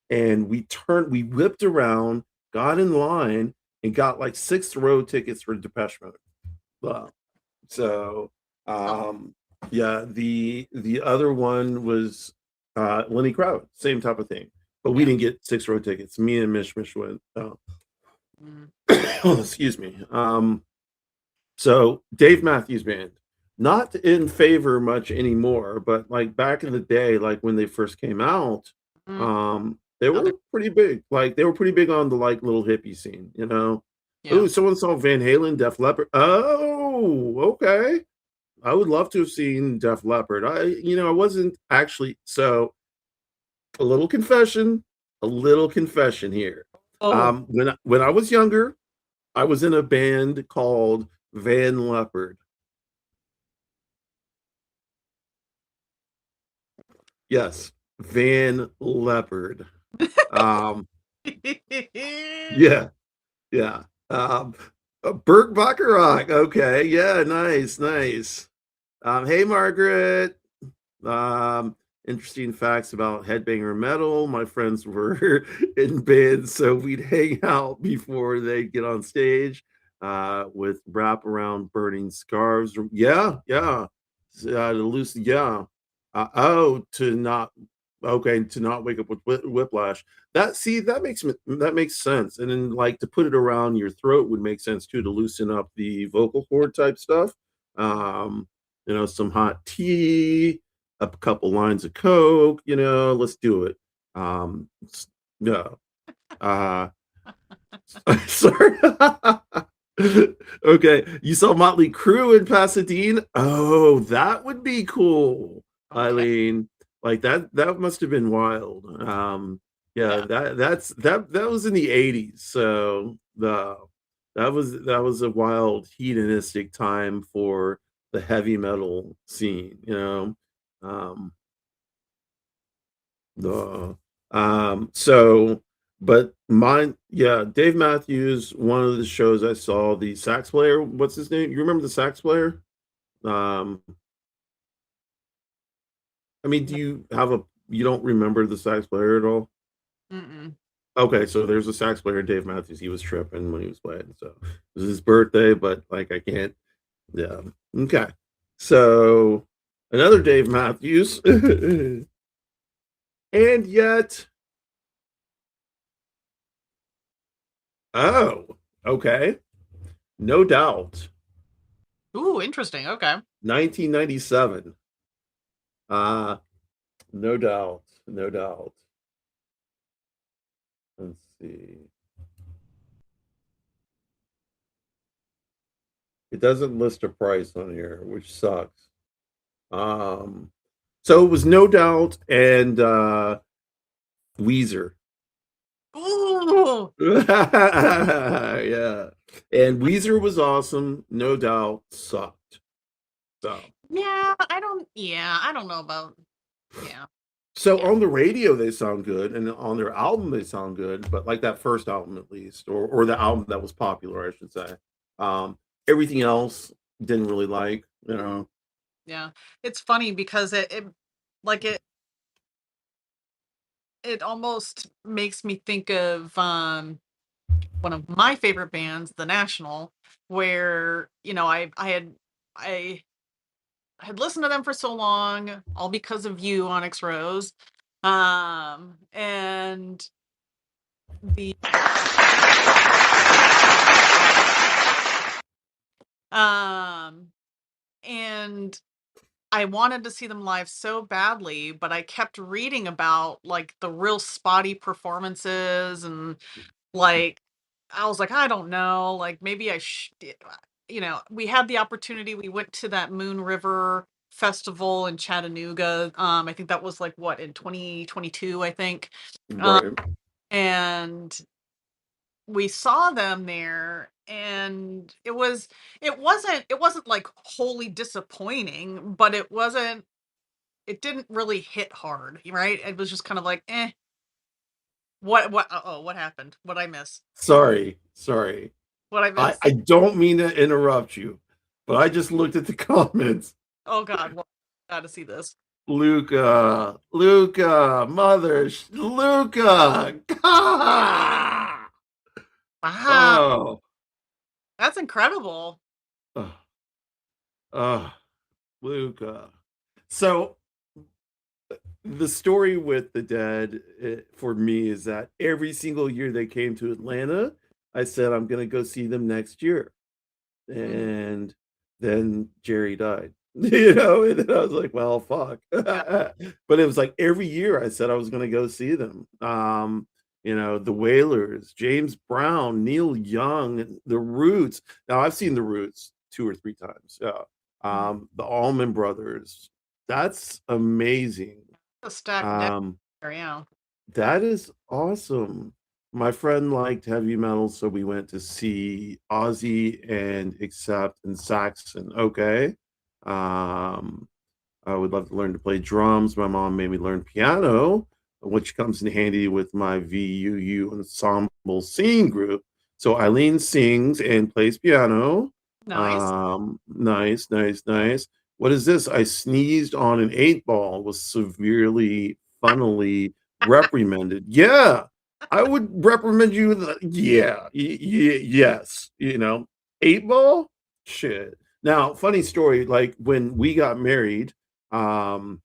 And we whipped around, got in line, and got like sixth row tickets for Depeche Mode. Uh, so Oh, yeah, the other one was Lenny Kravitz, same type of thing. But we yeah. didn't get sixth row tickets. Me and Mish went. Mm, Oh, excuse me. So Dave Matthews Band, not in favor much anymore, but like back in the day, like when they first came out, mm. they Other were pretty big. Like they were pretty big on the like little hippie scene. yeah. Oh, someone saw Van Halen, Def Leppard. Oh, okay. I would love to have seen Def Leppard. I wasn't actually so a little confession here. Oh, When I was younger, I was in a band called Van Leopard. Yes, Van Leopard. Um, yeah, yeah. Burt Bacharach. Okay, yeah, nice, nice. Hey, Margaret. Um, Interesting facts about Headbanger Metal. My friends were in bands, so we'd hang out before they get on stage with wraparound burning scarves. Yeah, yeah. To loose, yeah. To not okay to not wake up with whiplash. That makes sense, and then like to put it around your throat would make sense too to loosen up the vocal cord type stuff. Um, some hot tea, a couple lines of coke. Let's do it. Yeah. Uh, sorry. Okay, you saw Motley Crue in Pasadena. Oh, that would be cool, okay. Eileen. Like that must have been wild. Yeah, Yeah. that was in the '80s. So that was a wild hedonistic time for the heavy metal scene. Um, the so but mine, yeah, Dave Matthews, one of the shows I saw, the sax player, what's his name? You remember the sax player? Um, I mean, do you don't remember the sax player at all? Mm-mm. Okay, so there's a sax player, Dave Matthews. He was tripping when he was playing. So it was his birthday, but like I can't, yeah. Okay. So another Dave Matthews. And yet, oh, okay. No doubt. Ooh, interesting. Okay. 1997. Uh, no doubt. No doubt. Let's see. It doesn't list a price on here, which sucks. Um, so it was No Doubt and Weezer. Ooh. Yeah. And Weezer was awesome. No Doubt sucked. So Yeah, I don't know about yeah. So Yeah. on the radio they sound good, and on their album they sound good, but like that first album at least, or the album that was popular, I should say. Everything else didn't really like. Yeah. It's funny because it like it almost makes me think of one of my favorite bands, The National, where, I had listened to them for so long, all because of you, OnyxRose. And the um and I wanted to see them live so badly, but I kept reading about like the real spotty performances and like I was like, I don't know, like maybe we had the opportunity. We went to that Moon River festival in Chattanooga. I think that was like what, in 2022, I think. Um, Right. and we saw them there, and it wasn't like wholly disappointing, but it didn't really hit hard, right? It was just kind of like, eh, what happened? What I miss? Sorry. What I I miss? I don't mean to interrupt you, but I just looked at the comments. Oh God, well, gotta see this. Luca, Luca. Wow, Oh, that's incredible. oh, oh, Luca. So the story with the Dead, for me, is that every single year they came to Atlanta, I said I'm gonna go see them next year. Mhm. And then Jerry died, you know, and then I was like, well, fuck. Yeah. But it was like every year I said I was gonna go see them. You know, the Wailers, James Brown, Neil Young, the Roots. Now I've seen the Roots 2 or 3 times. Yeah. Mhm. The Allman Brothers. That's amazing. A stacked deck Um, there, yeah. that is awesome. My friend liked heavy metal, so we went to see Ozzy and Accept and Saxon. Okay. Um, I would love to learn to play drums. My mom made me learn piano, which comes in handy with my VUU ensemble singing group. So Eileen sings and plays piano. Nice. Nice. What is this? I sneezed on an 8 ball, was severely, funnily reprimanded. Yeah, I would reprimand you. Yeah, yes. 8 ball? Shit. Now, funny story, like when we got married, um,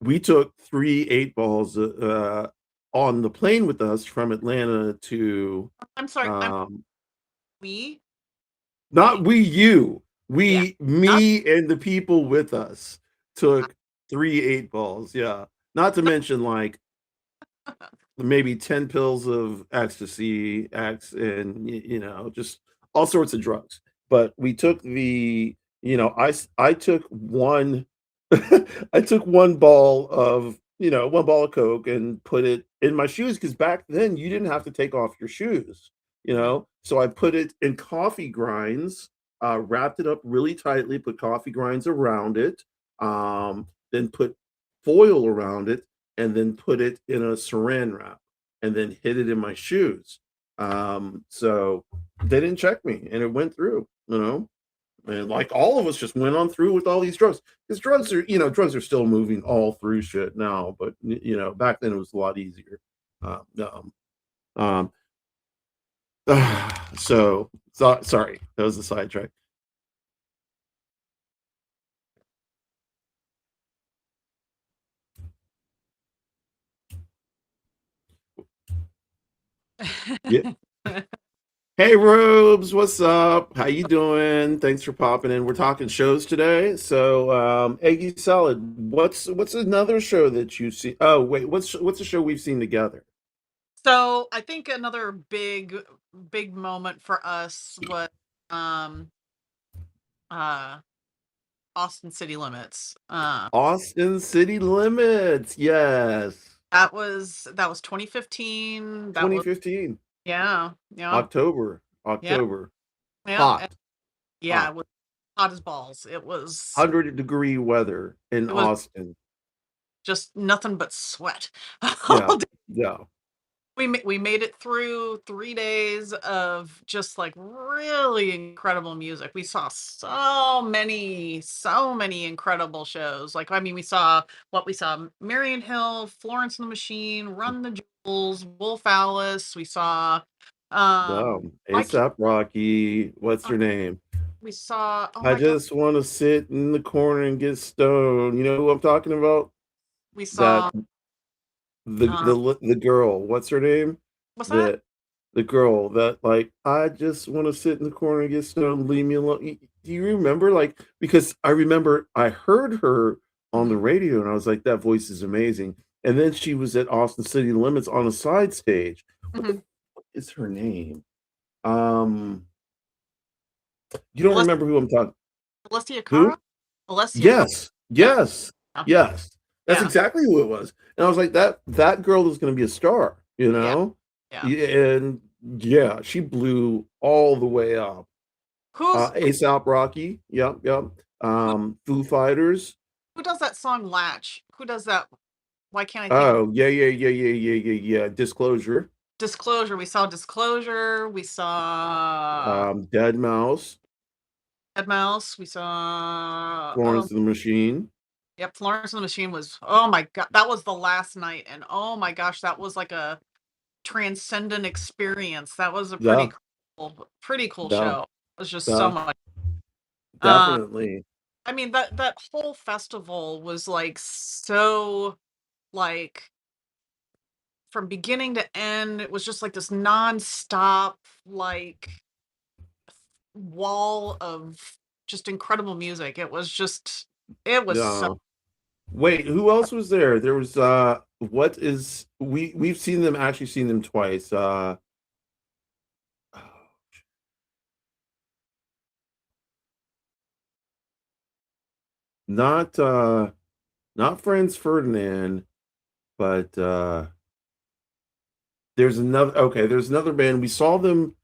we took 3 8 balls on the plane with us from Atlanta to I'm sorry, um, we we not we, you, yeah, we, not me, and the people with us took 3 8 balls. Yeah, not to mention like maybe 10 pills of ecstasy, X, and just all sorts of drugs. But we took I took one, I took 1 ball of, 1 ball of Coke and put it in my shoes because back then you didn't have to take off your shoes, mhm, So I put it in coffee grinds, wrapped it up really tightly, put coffee grinds around it, then put foil around it, and then put it in a saran wrap and then hid it in my shoes. So they didn't check me and it went through. And like all of us just went on through with all these drugs because drugs are still moving all through shit now, but back then it was a lot easier. Um, um, sorry, that was a sidetrack. Yeah. Hey Robes, what's up? How you doing? Thanks for popping in. We're talking shows today. So, Eggie Salad, what's another show that you see? Oh, wait, what's a show we've seen together? So, I think another big moment for us was, um, uh, Austin City Limits. Austin City Limits. Yes. That was 2015. That was 2015. yeah, yeah, October. yeah, October. yeah, and Hot. yeah, Hot. it was hot as balls. It was 100-degree weather in it was Austin. just nothing but sweat Yeah. all day. Yeah. We made it through 3 days of just, like, really incredible music. We saw so many incredible shows. Like, I mean, we saw Marion Hill, Florence and the Machine, Run the Jewels, Wolf Alice. We saw, Wow. My Chemi ASAP Rocky. What's her name? we saw, oh I my god, just want to sit in the corner and get stoned. You know who I'm talking about? we That saw, uh the girl. What's her name? what's that? The girl that like I just want to sit in the corner and get stoned. Leave me alone. Do you remember? Like because I remember I heard her on the Mhm, radio and I was like, that voice is amazing. And then she was at Austin City Limits on a side stage. What the mhm. fuck is her name? Um, you don't Aless remember who I'm talking? Alessia Who? Cara? Alessia Cara. Yes, Yeah, yes, yeah, yes. That's yeah, exactly who it was. And I was like, that girl is going to be a star, you yeah, know? yeah. Yeah, and yeah, she blew all the way up. Who's ASAP Rocky, yep, yep. who? Foo Fighters. Who does that song Latch? Who does that? Why can't I think of Oh, yeah, yeah, yeah, yeah, yeah, yeah, yeah. Disclosure. Disclosure? We saw Disclosure. We saw Dead Mouse, Dead Mouse. We saw Florence and the Machine. yep, Florence and the Machine was, oh my god, that was the last night, and oh my gosh, that was like a transcendent experience. That was a Yeah, pretty cool yeah, show. It was just so yeah, much. Uh, definitely. I mean that whole festival was like so like from beginning to end, it was just like this nonstop like wall of just incredible music. It was so Yeah. Wait, who else was there? There was what is we've seen them actually seen them twice. Not not Franz Ferdinand, but there's another band. We saw them.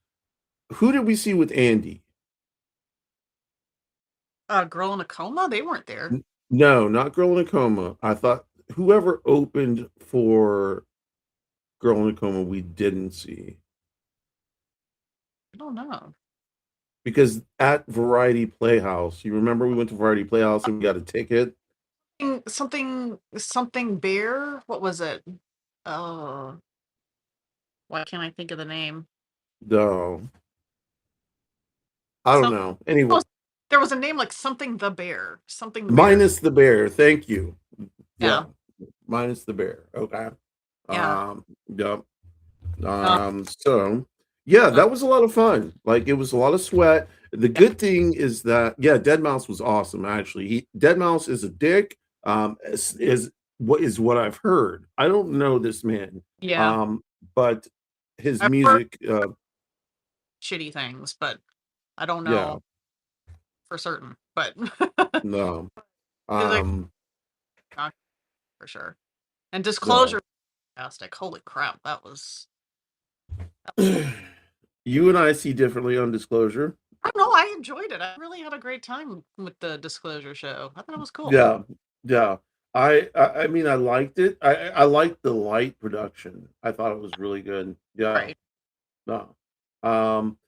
Who did we see with Andy? Girl in a Coma, they weren't there. No, not Girl in a Coma. I thought whoever opened for Girl in a Coma we didn't see. I don't know. Because at Variety Playhouse, you remember we went to Variety Playhouse and we got a ticket? Something Bear. What was it? Oh, why can't I think of the name? No, I don't Some know. oh, Anyway, there was a name like something the Bear. Something the Bear. minus the bear. Thank you. Yeah, Yeah, minus the bear. Okay. yeah. Yep. Uh, So yeah, uh, that was a lot of fun. Like it was a lot of sweat. The yeah, good thing is that yeah, Dead Mouse was awesome. Actually, Dead Mouse is a dick. Is what I've heard. I don't know this man. yeah. Um, but his I've heard music, shitty things, but I don't yeah, know for certain. But no, music, um, not for sure. And no. Disclosure, fantastic. Holy crap, that was cool. You and I see differently on Disclosure. I don't know. I enjoyed it. I really had a great time with the Disclosure show. I thought it was cool. Yeah, yeah. I mean I liked it. I liked the light production. I thought it was really good. Yeah. Right. No. Um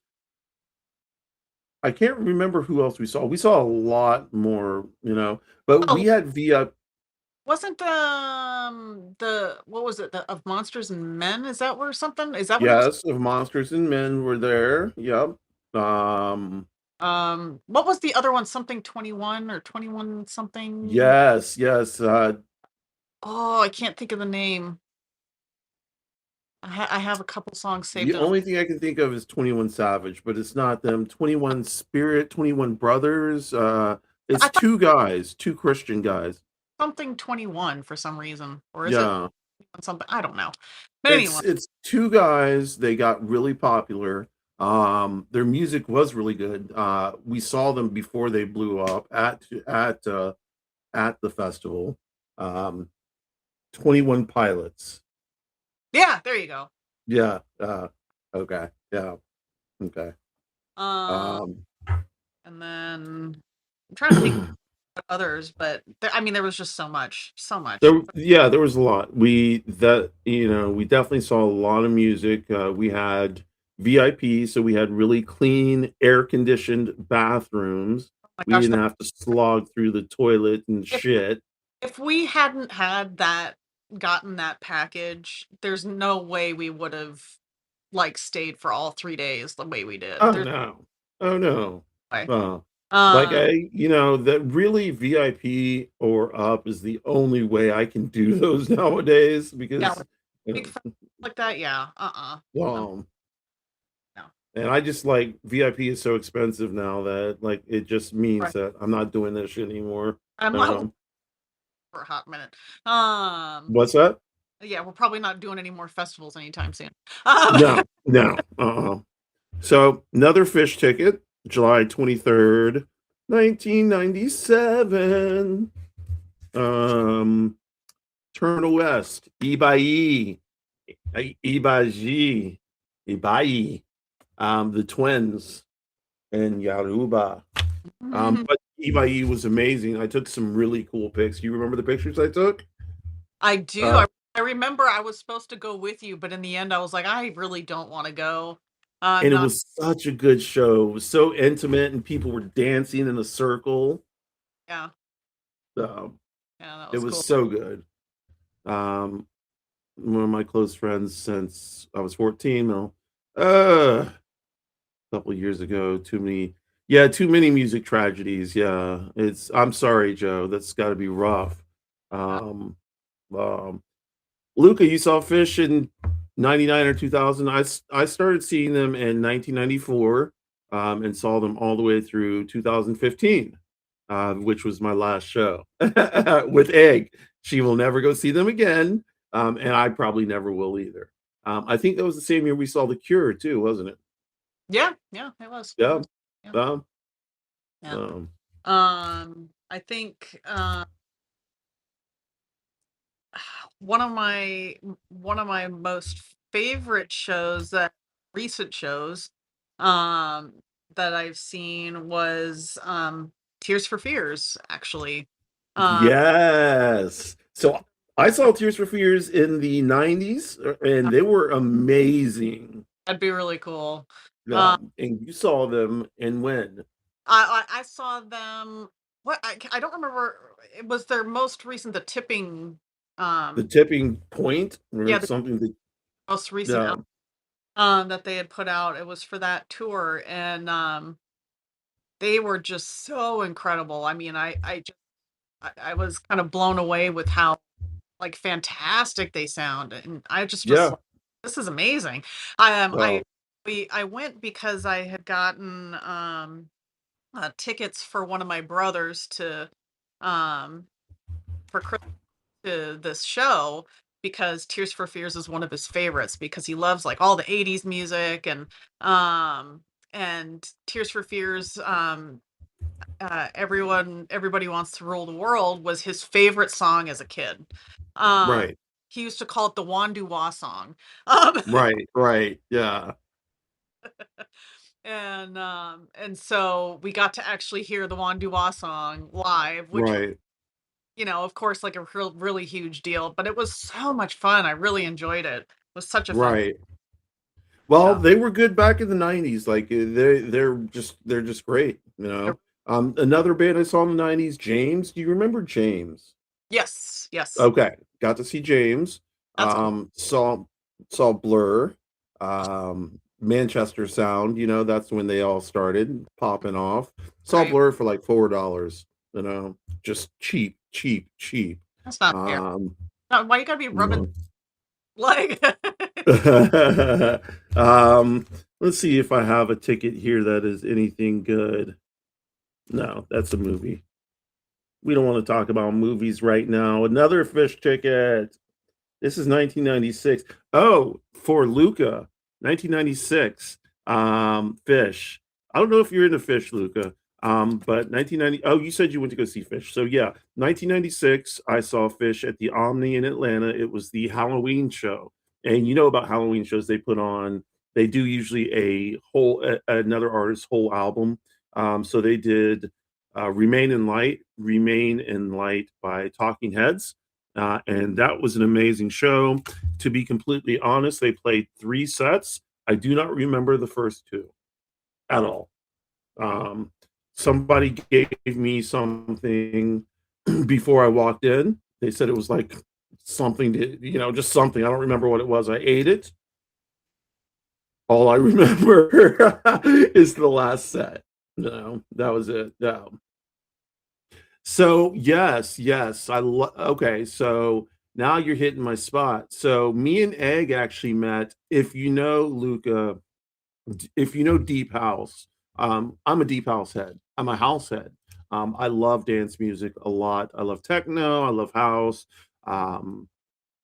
I can't remember who else we saw. We saw a lot more, but we Oh, had VIP. wasn't the what was it? The of Monsters and Men? Is that where something? Is that what it was? Yes, of Monsters and Men were there. Yep. Um What was the other one? Something 21 or 21 something? yes, yes. Oh, I can't think of the name. I have a couple songs saved The in. only thing I can think of is 21 Savage, but it's not them. 21 Spirit, 21 Brothers. I It's thought two guys, two Christian guys. something 21 for some reason, or is it Yeah. something? I don't know. But anyway, It's two guys. They got really popular. Their music was really good. We saw them before they blew up at the festival. Um, 21 Pilots. yeah, there you go. Yeah. Okay. Yeah. Okay. Um, Um, and then I'm trying to think of others, but I mean, there was just so much. there was a lot. We definitely saw a lot of music. We had VIP, so we had really clean, air conditioned bathrooms. Oh my We gosh, didn't have to slog through the toilet and if shit. if we hadn't had that, gotten that package, there's no way we would have like stayed for all 3 days the way we did. Oh There's no. Oh no. no way. Uh, like Um, that really VIP or up is the only way I can do those nowadays yeah, because with big uh, f- like that, yeah. um No. and I just like VIP is so expensive now that like it just means Right. that I'm not doing this shit anymore. I'm not Um, for a hot minute. Um, what's that? yeah, we're probably not doing any more festivals anytime soon. No, no. So another fish ticket, July 23rd. 1997. Turn West, Ibai, Ibaji, Ibai, the Twins, and Yaruba. Mhm. But Ibai was amazing. I took some really cool pics. You remember the pictures I took? I do. Uh, I remember I was supposed to go with you, but in the end, I was like, I really don't want to go. I'm and it not. was such a good show. It was so intimate, and people were dancing in a circle. Yeah, Um, yeah, that it was was cool. so good. Um, One of my close friends since I was 14. No, a couple years ago. Too many music tragedies. Yeah, it's. I'm sorry, Joe. That's got to be rough. Yeah. Um, um, Luca, you saw Fish in '99 or 2000. I started seeing them in 1994, and saw them all the way through 2015, which was my last show with Egg. She will never go see them again, and I probably never will either. I think that was the same year we saw The Cure too, wasn't it? Yeah, yeah, it was. It Yeah. was. Yeah, Um, yeah. um, I think one of my most favorite shows that recent shows um that I've seen was Tears for Fears, actually. Uh yes. So I saw Tears for Fears in the '90s, and they were amazing. that'd be really cool. Yeah, and you saw them and when? I saw them. I don't remember. It was their most recent, the tipping. The Um, Tipping Point or yeah, the something that most recent yeah, album that they had put out. It was for that tour, and they were just so incredible. I mean, I was kind of blown away with how like fantastic they sound, and I just was yeah, like, this is amazing. I oh, I went because I had gotten tickets for one of my brothers to um for Christmas to this show because Tears for Fears is one of his favorites because he loves like all the 80s music um and Tears for Fears everybody wants to rule the world was his favorite song as a kid. Um right, he used to call it the Wandu Wah song. Um right, yeah, and so we got to actually hear the Wandu Wah song live, which right, of course, like a really huge deal, but it was so much fun. I really enjoyed it. It was such a fun right. Well, show. they were good back in the '90s. Like they're just great. You know. Another band I saw in the '90s, James. Do you remember James? Yes, yes. Okay, got to see James. That's cool. Saw Blur, Manchester Sound. That's when they all started popping off. Saw Right. Blur for like $4. Just cheap, cheap, cheap. That's not fair. Um, Why you gotta be rubbing no. like Let's see if I have a ticket here that is anything good. No, that's a movie. We don't want to talk about movies right now. Another fish ticket. This is 1996. Oh, for Luca, 1996. Fish. I don't know if you're into Fish, Luca. But 1990. Oh, you said you went to go see Fish. So yeah, 1996. I saw Fish at the Omni in Atlanta. It was the Halloween show, and you know about Halloween shows they put on. They do usually another artist's whole album. So they did Remain in Light by Talking Heads. And that was an amazing show. To be completely honest, they played 3 sets. I do not remember the first two at all. Um, Somebody gave me something before I walked in. They said it was like something just something. I don't remember what it was. I ate it. All I remember is the last set. No, that was it. No. So yes. Okay, so now you're hitting my spot. So me and Egg actually met. If you know Luca, if you know Deep House, I'm a Deep House head. I'm a house head. I love dance music a lot. I love techno. I love house. Um,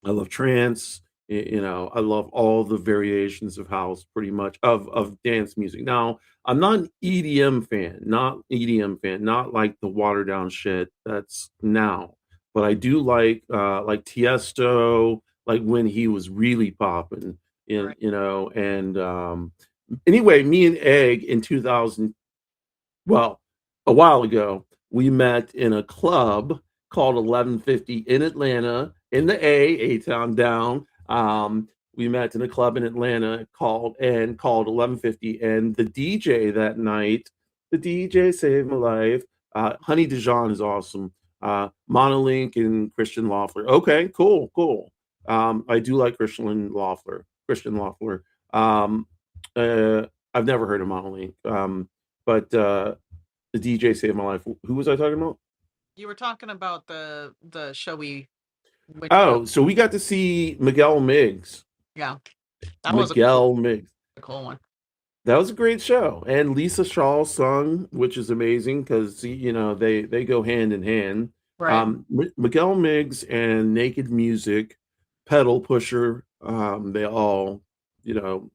I love trance. You know, I love all the variations of house pretty much of dance music. Now, I'm not an EDM fan, not EDM fan, not like the watered down shit that's now, but I do like Tiesto, like when he was really popping, Right. you know, and anyway, me and Egg in 2000, well, a while ago, we met in a club called 1150 in Atlanta, in the A-Town down. We met in a club in Atlanta called 1150, and the DJ that night, the DJ saved my life. Honey Dijon is awesome. Monolink and Christian Loeffler. Okay, cool, cool. I do like Christian Loeffler. Christian Loeffler. Um, I've never heard of Monolink. But the DJ saved my life. Who was I talking about? You were talking about the show we went to. Oh, so we got to see Miguel Miggs. Yeah, that was a Miguel Miggs. cool one. That was a great show. And Lisa Shaw sung, which is amazing because you know they go hand in hand. Right. Miguel Miggs and Naked Music, Pedal Pusher, they all, you know,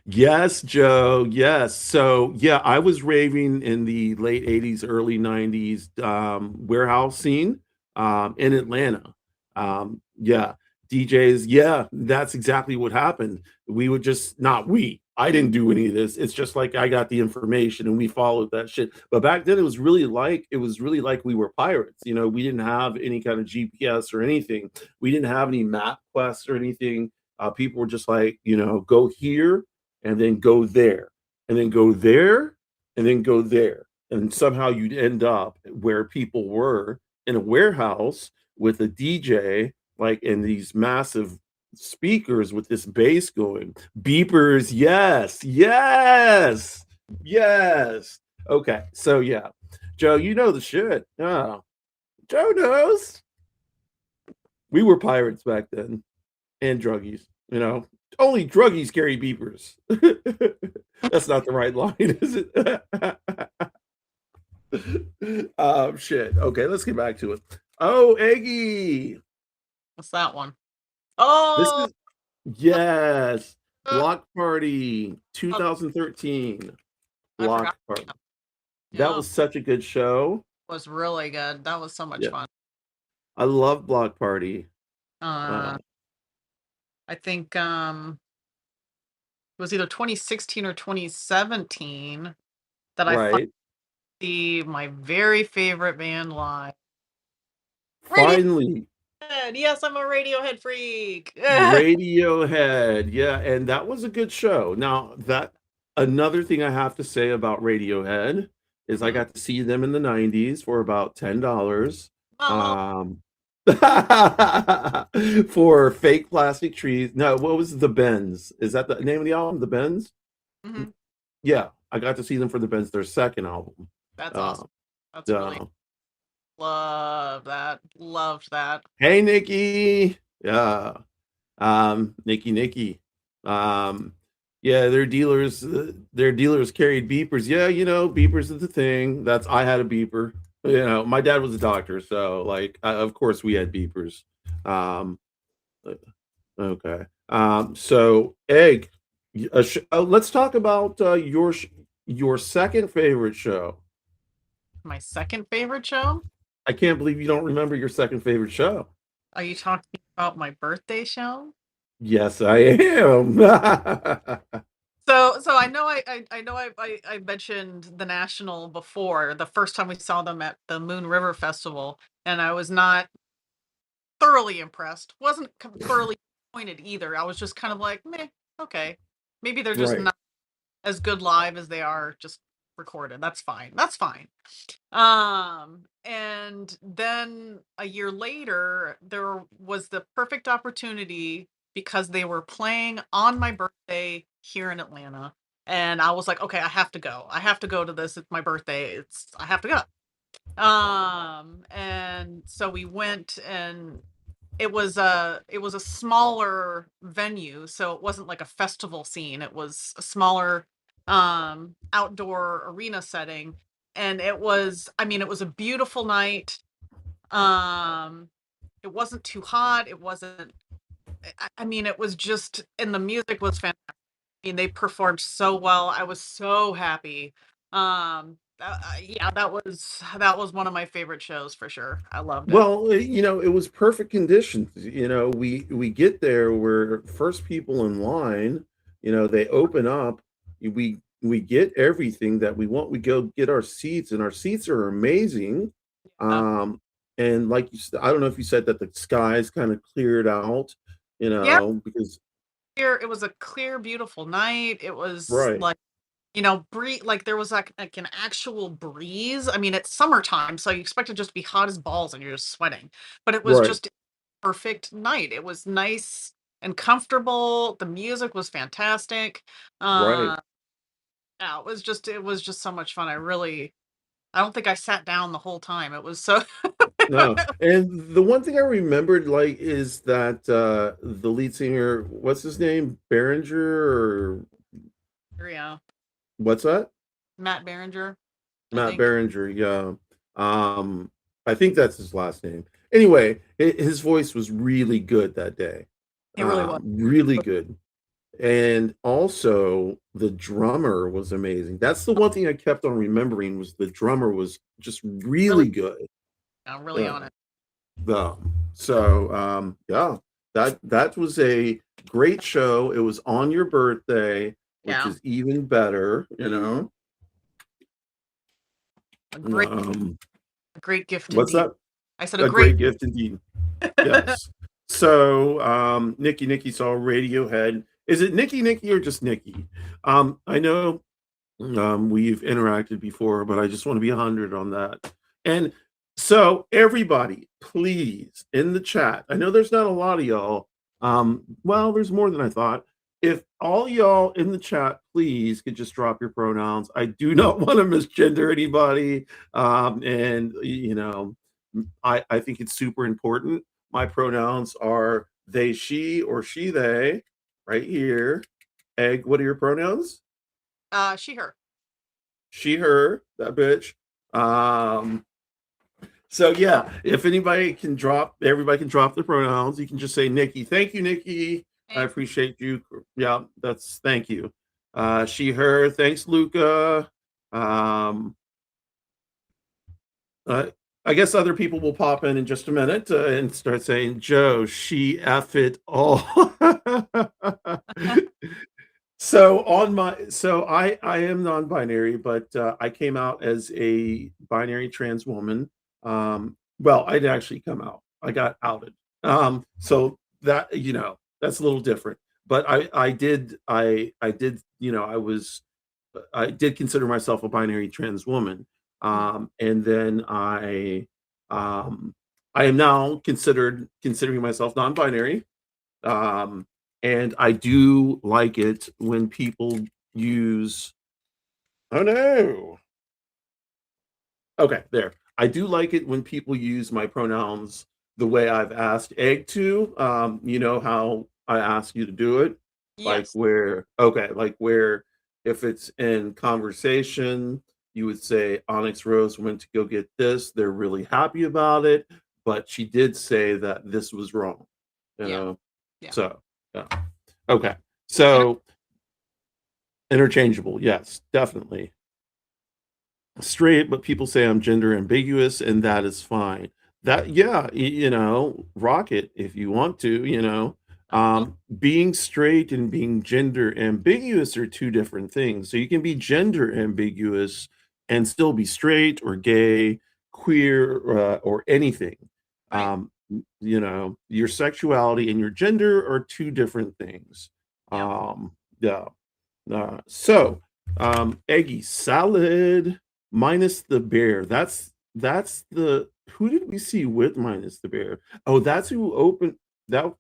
yes, Joe. Yes. So, yeah, I was raving in the late 80s, early 90s warehouse scene in Atlanta. Yeah, DJs. Yeah, that's exactly what happened. We would just, not we, I didn't do any of this. It's just like I got the information and we followed that shit. But back then it was really like we were pirates. You know, we didn't have any kind of GPS or anything. We didn't have any map quests or anything. People were just like, you know, go here and then go there, and then go there, and then go there. And somehow you'd end up where people were in a warehouse with a DJ, like in these massive speakers with this bass going. Beepers, yes, yes, yes. Okay, so yeah. Joe, you know the shit. Oh, Joe knows. We were pirates back then and druggies, you know. Only druggies carry beepers. That's not the right line, is it? Shit. Okay, let's get back to it. Oh, Eggie. What's that one? This Oh, is yes. uh, Block Party uh, 2013. I forgot. Block Party. That Yeah, was such a good show. it was really good. That was so much Yeah. fun. I love Block Party. Uh, Uh, I think it was either 2016 or 2017 that I finally right. see my very favorite band live. Radiohead. Finally, Yes, I'm a Radiohead freak. Radiohead, yeah, and that was a good show. Now, that another thing I have to say about Radiohead is I Mhm. got to see them in the 90s for about $10. Oh, Um for fake plastic trees. No, what was the Bends? Is that the name of the album? The Bends? mhm. Yeah, I got to see them for the Bends, their second album. That's Uh, awesome. That's really uh, love that. Loved that. hey Nikki. Yeah. Nikki. Um, yeah, their dealers carried beepers. Yeah, you know, beepers is the thing. That's I had a beeper. You know, my dad was a doctor, so like, of course we had beepers. Um, okay. So Egg, let's talk about your second favorite show. My second favorite show? I can't believe you don't remember your second favorite show. Are you talking about my birthday show? Yes, I am. So I know I know I mentioned the National before, the first time we saw them at the Moon River Festival, and I was not thoroughly impressed. Wasn't thoroughly disappointed either. I was just kind of like, meh, okay. Maybe they're just Right. not as good live as they are just recorded. That's fine. That's fine. And then a year later, there was the perfect opportunity because they were playing on my birthday here in Atlanta. And I was like, okay, I have to go. I have to go to this. It's my birthday. I have to go. And so we went, and it was a smaller venue, so it wasn't like a festival scene. It was a smaller outdoor arena setting, and it was, I mean, it was a beautiful night. Um, it wasn't too hot. It wasn't. I mean, it was just, and the music was fantastic. I mean, they performed so well. I was so happy. Yeah, that was one of my favorite shows for sure. I loved it. Well, it was perfect conditions. We get there, we're first people in line. They open up. We get everything that we want. We go get our seats, and our seats are amazing. Yeah. Um, and like you said, I don't know if you said that the skies kind of cleared out, Yeah, because it was a clear, beautiful night. It was right, like, like there was like an actual breeze. I mean, it's summertime, so you expect it just to be hot as balls and you're just sweating. But it was right, just a perfect night. It was nice and comfortable. The music was fantastic. right. Uh, yeah, it was just so much fun. I don't think I sat down the whole time. It was so No, and the one thing I remembered, like, is that the lead singer, what's his name, Behringer, or yeah. what's that? Matt Berenger, I Matt think. Behringer, yeah. I think that's his last name. Anyway, his voice was really good that day. It really was. Really good. And also the drummer was amazing. That's the one thing I kept on remembering, was the drummer was just Really, really good. really Yeah. on it. Yeah, that was a great show. It was on your birthday, which Yeah. is even better, you know. A great Um, a great gift what's indeed. that? I said a A great great gift indeed. Yes. So, Nikki saw Radiohead. Is it Nikki or just Nikki? I know we've interacted before, but I just want to be 100 on that. And so, everybody, please, in the chat, I know there's not a lot of y'all. Well, there's more than I thought. If all y'all in the chat, please could just drop your pronouns. I do not want to misgender anybody. And, I think it's super important. My pronouns are they, she, or she, they, right here. Egg, what are your pronouns? She, her. She, her, that bitch. So yeah, if everybody can drop the pronouns. You can just say Nikki. Thank you, Nikki. I Thanks. appreciate you. Yeah, thank you. She, her. Thanks, Luca. Um, uh, I guess other people will pop in just a minute and start saying, Joe, she, F it all. So I am non-binary, but I came out as a binary trans woman. Well, I didn't actually come out. I got outed. So that, that's a little different. But I did consider myself a binary trans woman. Mhm. And then um I am now considering myself non-binary. Um, and I do like it when people use, oh no. Okay, there. I do like it when people use my pronouns the way I've asked Egg to. You know how I ask you to do it? Yes. Like where if it's in conversation, you would say OnyxRose went to go get this. They're really happy about it, but she did say that this was wrong, you Yeah. know? Yeah. So, yeah. Okay. And So interchangeable, yes, definitely. Straight, but people say I'm gender ambiguous, and that is fine. That, yeah, rock it if you want to, well, being straight and being gender ambiguous are two different things. So you can be gender ambiguous and still be straight or gay, queer, or anything. right. Your sexuality and your gender are two different things. Yeah. Yeah. Eggie Salad minus the bear. That's the who did we see with minus the bear? Oh, that's who opened that.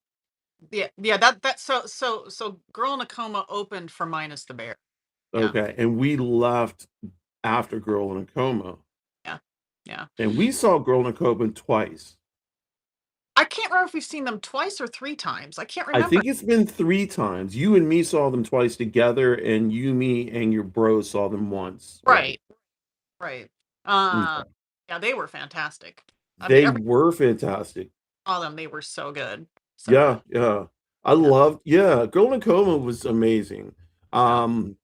Yeah. Yeah. So Girl in a Coma opened for Minus the Bear. Yeah. Okay, and we left after Girl in a Coma, Yeah. Yeah. and we saw Girl in a Coma twice. I can't remember if we've seen them twice or three times. I can't I remember. think it's been 3 times. You and me saw them twice together, and you, me, and your bro saw them once, right? Right. Right. Uh, Okay. yeah, they were fantastic. I mean, They every were fantastic. all of them, they were so good, so Yeah, good. yeah. I Yeah, loved, yeah, Girl in Coma was amazing. yeah. Um,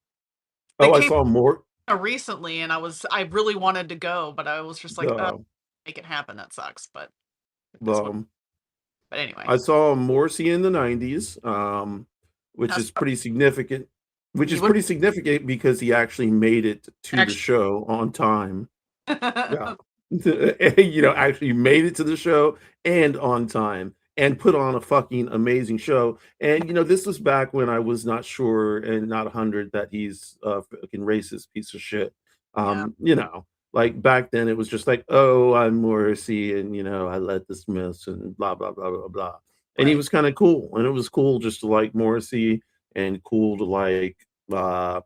They oh, I came saw more. recently, and I really wanted to go, but I was just like, "Oh, Uh, make it happen." That sucks, but this one. um, But anyway, I saw Morrissey in the 90s, which that's is pretty significant. Which he is would. pretty significant because he actually made it to the Actually. show on time. Yeah. Actually made it to the show and on time and put on a fucking amazing show. And this was back when I was not sure and not 100 that he's a fucking racist piece of shit. Yeah, Like back then it was just like, oh, I'm Morrissey and I led the Smiths and blah blah blah blah blah. And he right. was kind of cool. And it was cool just to like Morrissey and cool to like REM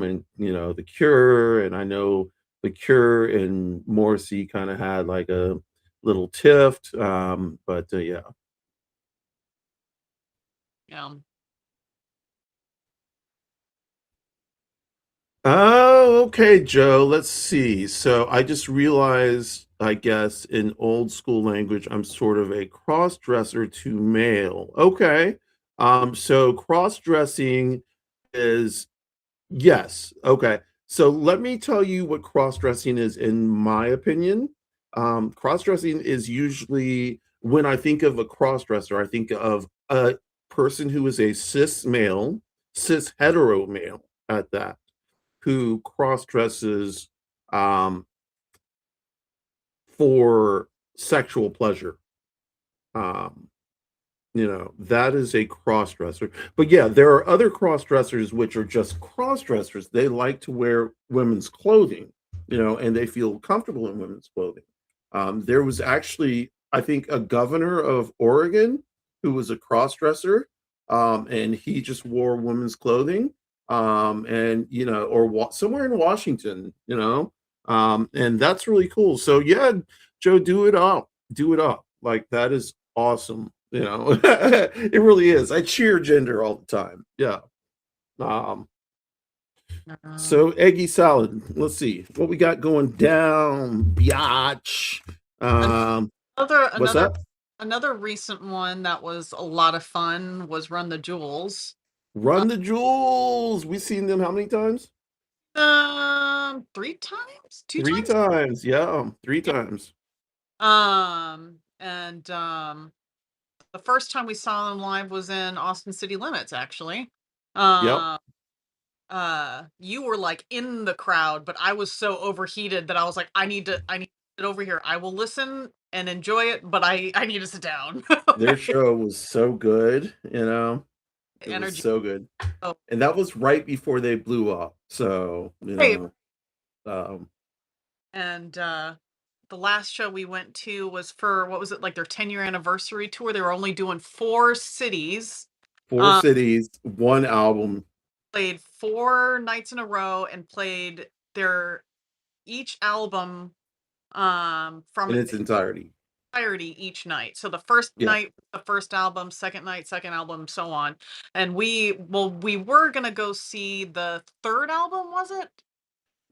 and The Cure, and I know The Cure and Morrissey kind of had like a little tiff, but yeah. Yeah. Oh, okay, Joe. Let's see. So I just realized, I guess, in old school language, I'm sort of a cross dresser to male. Okay. So cross dressing is yes. Okay. So let me tell you what cross-dressing is in my opinion. Cross-dressing is usually when I think of a cross-dresser, I think of a person who is a cis male, cis hetero male at that, who cross-dresses um, for sexual pleasure. Um, that is a cross dresser. But yeah, there are other cross dressers which are just cross dressers. They like to wear women's clothing, and they feel comfortable in women's clothing. There was actually, I think, a governor of Oregon who was a cross dresser, and he just wore women's clothing, and somewhere in Washington, and that's really cool. So yeah, Joe, do it up. Like that is awesome. It really is. I cheer gender all the time. Yeah. Um, Um, so Eggie Salad. Let's see what we got going down. Biatch. Um, another what's another that? another recent one that was a lot of fun was Run the Jewels. Run the Jewels. We've seen them how many times? 3 times, 2 Three times. times. Yeah, three Yeah. times. And the first time we saw them live was in Austin City Limits, actually. Yep. Uh, you were like in the crowd, but I was so overheated that I was like, I need to sit over here. I will listen and enjoy it, but I need to sit down. Their Like, show was so good. It was energy. so good, So and that was right before they blew up. So great. um, And the last show we went to was for what was it, like their 10-year anniversary tour. They were only doing 4 cities. four Um, cities, one album. played 4 nights in a row and played their each album from In its entirety. entirety each night. So the first Yeah. night, the first album, second night, second album, so on. And we were gonna go see the third album, was it?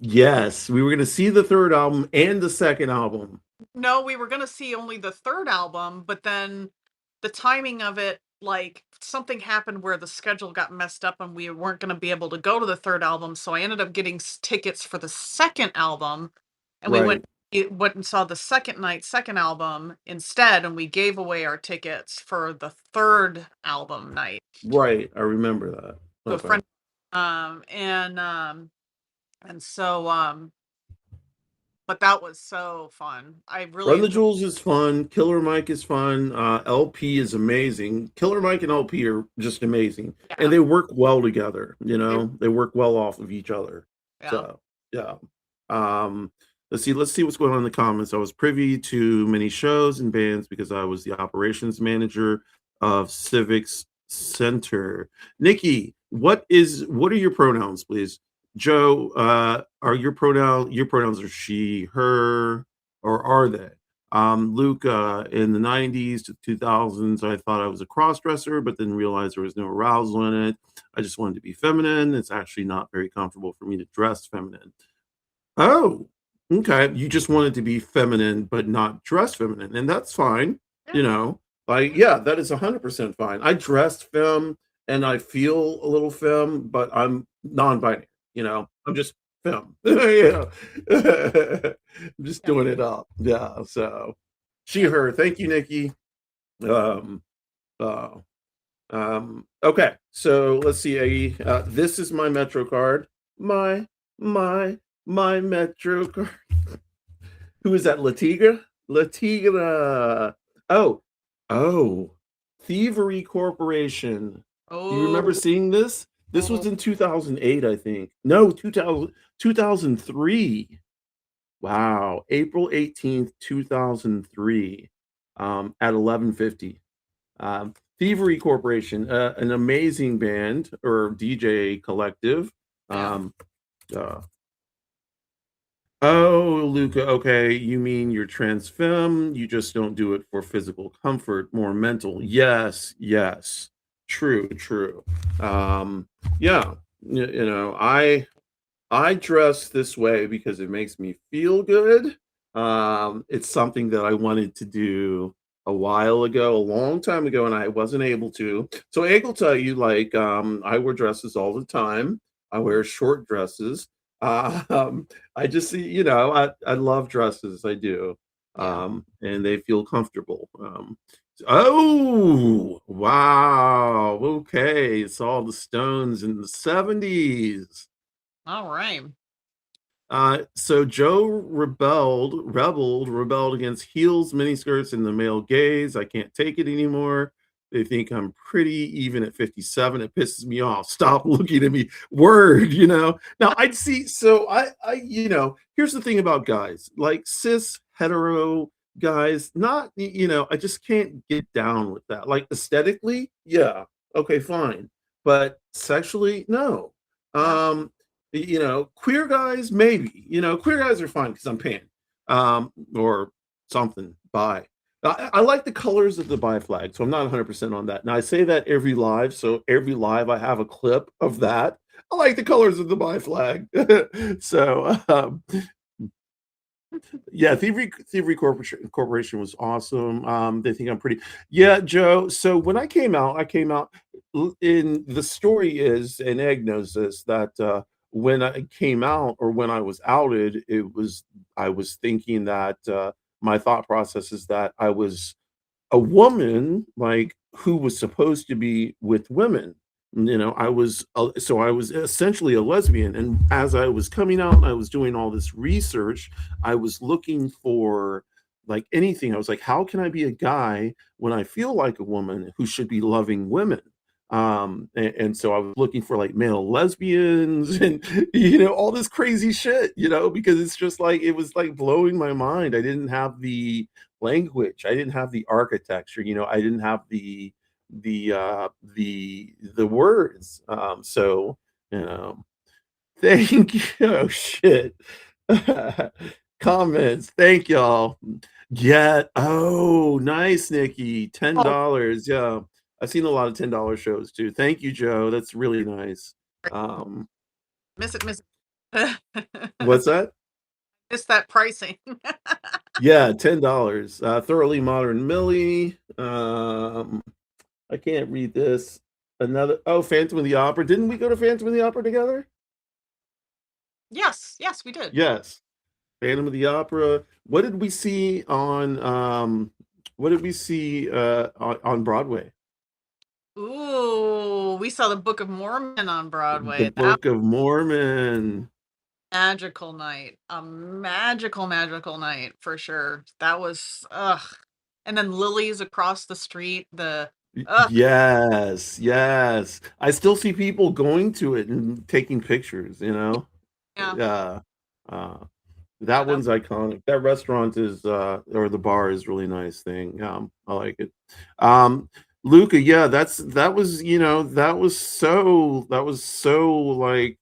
Yes, we were gonna see the third album and the second album. No, we were gonna see only the third album, but then the timing of it, like something happened where the schedule got messed up and we weren't gonna be able to go to the third album. So I ended up getting tickets for the second album, and we Right, went and saw the second night, second album instead, and we gave away our tickets for the third album night right. I remember that. to a Okay. friend. Um, and um, and so but that was so fun. I really Run the enjoyed. Jewels is fun. Killer Mike is fun. LP is amazing. Killer Mike and LP are just amazing, and Yeah, they work well together. they, They work well off of each other. yeah. So yeah. Um, let's see what's going on in the comments. I was privy to many shows and bands because I was the operations manager of Civics Center. Nikki, what are your pronouns, please? Joe, are your pronouns are she, her, or are they? Luke, in the 90s to 2000s, I thought I was a cross-dresser, but then realized there was no arousal in it. I just wanted to be feminine. It's actually not very comfortable for me to dress feminine. Oh, okay. You just wanted to be feminine, but not dress feminine, and that's fine. Yeah. You know, like, Mhm. yeah, that is 100% fine. I dress femme and I feel a little femme, but I'm non-binary. I'm just femme. Yeah, I'm just Yeah. doing it up. Yeah. So, she, Yeah. her. Thank you, Nikki. Um, uh, okay. So let's see, Aggie. This is my Metro card. My, my, my Metro card. Who is that? Latigra? Latigra. Oh, oh, Thievery Corporation. Do you remember Oh, seeing this? This was oh, in 2008, I think. No, 2003. Wow. April 18th, 2003, at 11:50. Thievery Corporation, an amazing band or DJ collective. yeah. Um, uh, Oh, Luca, okay, you mean you're trans femme, you just don't do it for physical comfort, more mental. Yes, yes. True, true. Um, yeah, I dress this way because it makes me feel good. It's something that I wanted to do a while ago, a long time ago, and I wasn't able to. So I will tell you, like, I wear dresses all the time. I wear short dresses. I just see, I love dresses. I do. Yeah. And they feel comfortable. Oh, wow. Okay. It's all the Stones in the 70s. All right. So Joe rebelled against heels, miniskirts, and the male gaze. I can't take it anymore. They think I'm pretty even at 57. It pisses me off. Stop looking at me. Word, Now I'd see. So here's the thing about guys, like cis hetero guys. Not, I just can't get down with that. Like aesthetically, yeah, okay, fine, but sexually, no. Yeah. Um, queer guys, maybe. Queer guys are fine because I'm pan, or something. Bye. I like the colors of the bi flag, so I'm not 100% on that. Now I say that every live, so every live I have a clip of that. I like the colors of the bi flag. So yeah, Thievery Corporation was awesome. They think I'm pretty. Yeah, Joe. So when I came out. In the story is, and Egg knows this, that when I came out or when I was outed, I was thinking that my thought process is that I was a woman, like, who was supposed to be with women. I was essentially a lesbian, and as I was coming out and I was doing all this research, I was looking for, like, anything. I was like, how can I be a guy when I feel like a woman who should be loving women? And so I was looking for, like, male lesbians and all this crazy shit, because it's just like it was like blowing my mind. I didn't have the language. I didn't have the architecture. I didn't have the words. So, you know, thank you. Oh shit. Comments. Thank y'all. Yeah. Oh, nice, Nikki. Oh, $10. Yeah. I've seen a lot of $10 shows too. Thank you, Joe. That's really nice. Um, miss it. what's that? Miss that pricing. Yeah, $10. Thoroughly Modern Millie. I can't read this. Phantom of the Opera. Didn't we go to Phantom of the Opera together? Yes, yes, we did. Yes. Phantom of the Opera. What did we see on Broadway? Ooh, we saw the Book of Mormon on The Broadway. That Book of Mormon. magical night. A magical, magical night for sure. That was and then Lily's across the street. The ugh, Yes, yes. I still see people going to it and taking pictures. yeah, Yeah. Uh, yeah, that that one's iconic. That restaurant is or the bar is really nice thing. I like it. Um Luca, yeah, that was so like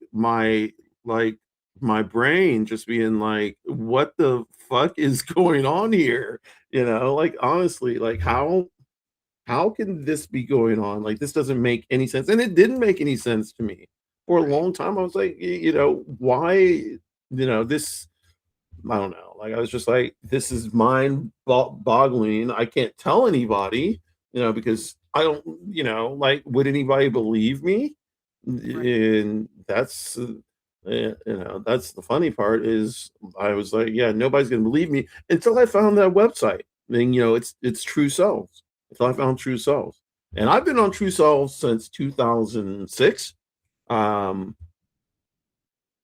my brain just being like, what the fuck is going on here? Like, honestly, like, how can this be going on? Like, this doesn't make any sense. And it didn't make any sense to me. For a right. long time, I was like, why? this, I don't know. Like I was just like, this is mind boggling. I can't tell anybody, because I don't, like, would anybody believe me? Right. And that's the funny part is I was like, yeah, nobody's gonna believe me until I found that website. And it's True Selves. Until I found True Selves, and I've been on True Selves since 2006. Um,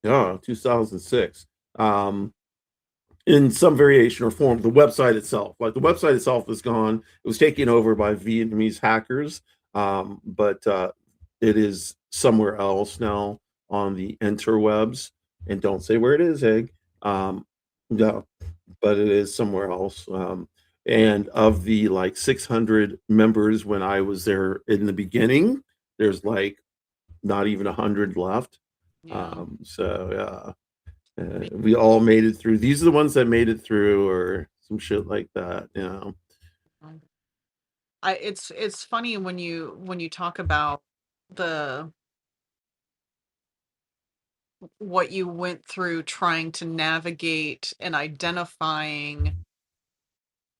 yeah, 2006. In some variation or form, the website itself. Like the website itself is gone. It was taken over by Vietnamese hackers, but it is somewhere else now on the interwebs. And don't say where it is, Egg. Yeah, but it is somewhere else. And of the like 600 members when I was there in the beginning, there's like not even 100 left. Yeah. So yeah. We all made it through. These are the ones that made it through, or some shit like that. It's funny when you talk about the what you went through trying to navigate and identifying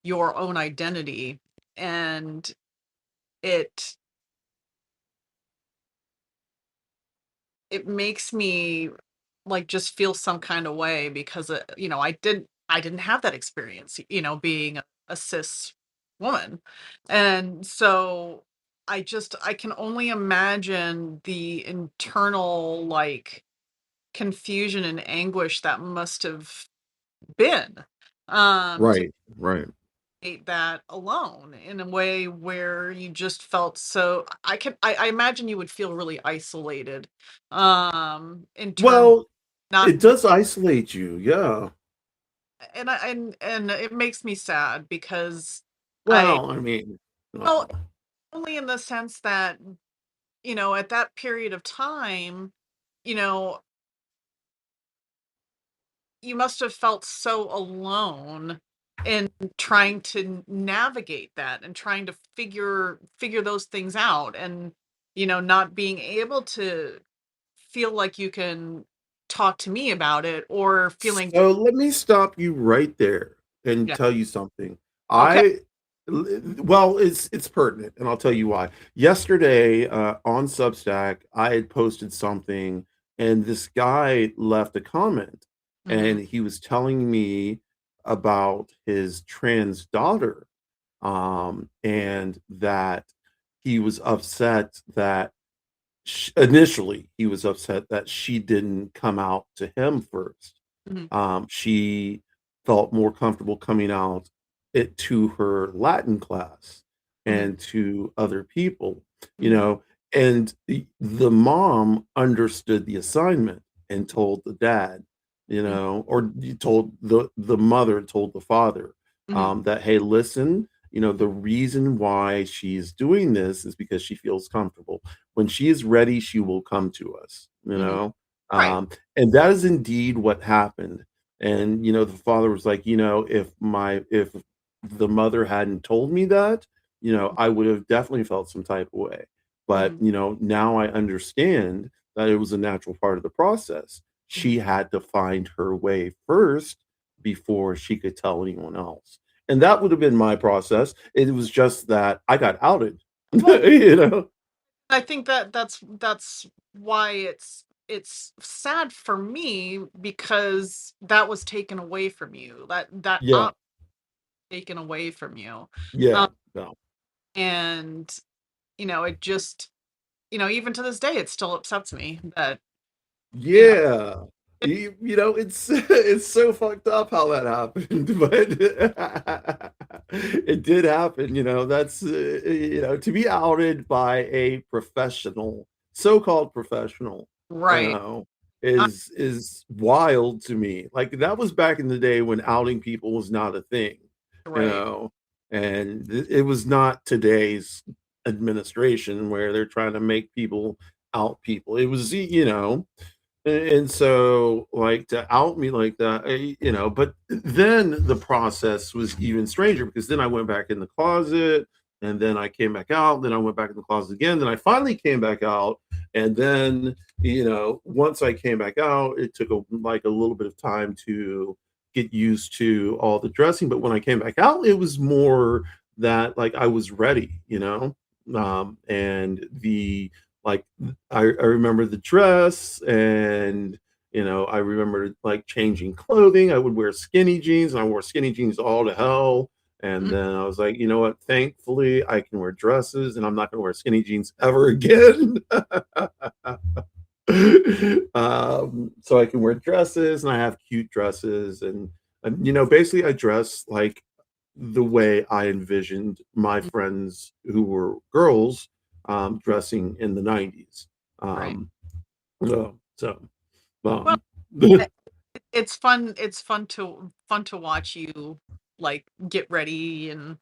your own identity, and it it makes me like just feel some kind of way because I didn't have that experience, being a cis woman. And so I can only imagine the internal like confusion and anguish that must have been to Right, right. create that alone in a way where you just felt so I imagine you would feel really isolated in terms Well, not it does isolate you, yeah. and it makes me sad because I Well, I mean, well, well, only in the sense that, at that period of time, you know, you must have felt so alone in trying to navigate that and trying to figure those things out and, not being able to feel like you can talk to me about it or feeling so let me stop you right there and yeah. tell you something. Okay. I well, it's pertinent, and I'll tell you why. Yesterday, on Substack, I had posted something, and this guy left a comment, Mhm, and he was telling me about his trans daughter, and that he was upset that initially he was upset that she didn't come out to him first. mhm, She felt more comfortable coming out it to her Latin class mhm, and to other people, you mhm, know, and the mom understood the assignment and told the dad, mhm, or you told the mother told the father, mhm, that, hey, listen, the reason why she's doing this is because she feels comfortable. When she is ready, she will come to us, mhm. Right. and that is indeed what happened. And the father was like, if the mother hadn't told me that, I would have definitely felt some type of way. But Mhm, now I understand that it was a natural part of the process. mhm. She had to find her way first before she could tell anyone else. And that would have been my process. It was just that I got outed. Well, you know? I think that's why it's sad for me because that was taken away from you. That Yeah. taken away from you. Um, Yeah. No. and it just, even to this day, it still upsets me that, you know, Yeah. It's it's so fucked up how that happened, but it did happen. That's to be outed by a professional, so-called professional, you right, know, uh, is wild to me. Like that was back in the day when outing people was not a thing, you right. know, and it was not today's administration where they're trying to make people out people. It was, and so, like, to out me like that, but then the process was even stranger because then I went back in the closet and then I came back out, then I went back in the closet again, then I finally came back out, and then once I came back out, it took a little bit of time to get used to all the dressing. But when I came back out, it was more that like I was ready, and the like I remember the dress, and I remember like changing clothing. I would wear skinny jeans, and I wore skinny jeans all to hell. And Mhm. then I was like, you know what? Thankfully, I can wear dresses, and I'm not going to wear skinny jeans ever again. So I can wear dresses, and I have cute dresses, and basically, I dress like the way I envisioned my friends who were girls dressing in the 90s. Right. So, Well, um, I it's fun to watch you, like, get ready and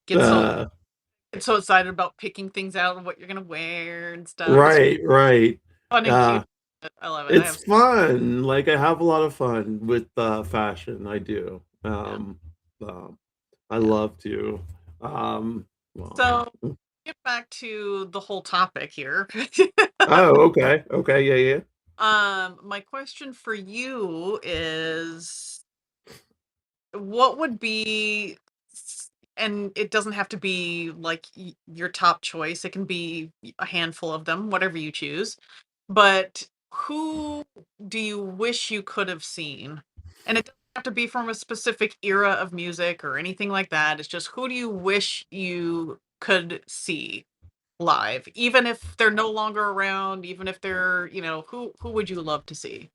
get so uh, get so excited about picking things out and what you're gonna wear and stuff. It's right, right. fun and cute. Uh, I love it. I it's have fun. Like I have a lot of fun with fashion. I do. yeah, I yeah. love to. Um, well, So, get back to the whole topic here. oh, okay, okay, yeah, yeah. My question for you is what would be and it doesn't have to be like your top choice. It can be a handful of them, whatever you choose. But who do you wish you could have seen? And it doesn't have to be from a specific era of music or anything like that. It's just who do you wish you could see live, even if they're no longer around, even if they're, who would you love to see?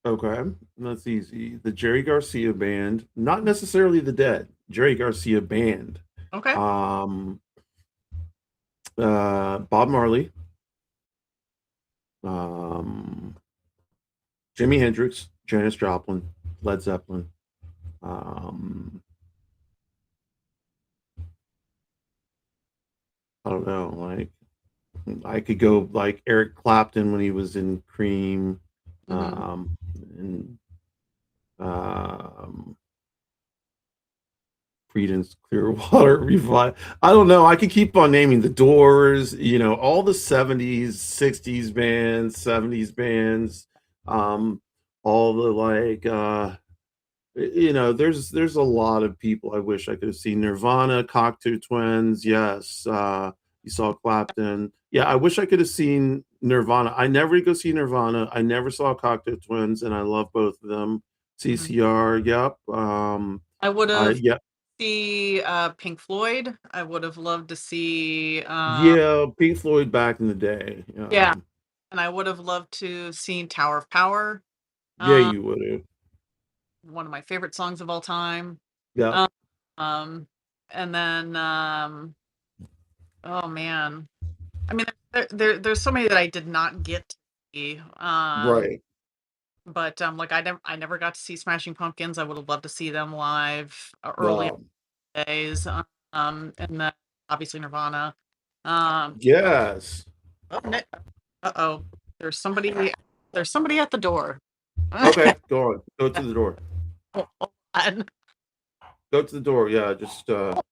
Okay, that's easy. The Jerry Garcia band, not necessarily the Dead. Jerry Garcia band. Okay. Um, Bob Marley, um, Jimi Hendrix, Janis Joplin, Led Zeppelin. Um, I don't know, like I could go like Eric Clapton when he was in Cream, Hmm. and um, Creedence Clearwater Revival. I don't know. I could keep on naming the Doors. All the '70s, '60s bands, '70s bands. Um, all the like. There's a lot of people I wish I could have seen. Nirvana, Cocteau Twins, yes. You saw Clapton. Yeah, I wish I could have seen Nirvana. I never go see Nirvana. I never saw Cocteau Twins, and I love both of them. Hmm. CCR, yep. I would have Yeah, see Pink Floyd. I would have loved to see yeah, Pink Floyd back in the day. yeah, and I would have loved to seen Tower of Power. Yeah, Uh, you would have. one of my favorite songs of all time. Yep, Um, um, and then oh man, I mean there's so many that I did not get to see. right. But like I never got to see Smashing Pumpkins. I would have loved to see them live early Um, days. And then obviously Nirvana. Um, yes. oh, uh-oh. There's somebody there's somebody at the door. Okay, go on. Go to the door. Hold on. Go to the door. Yeah, just Hold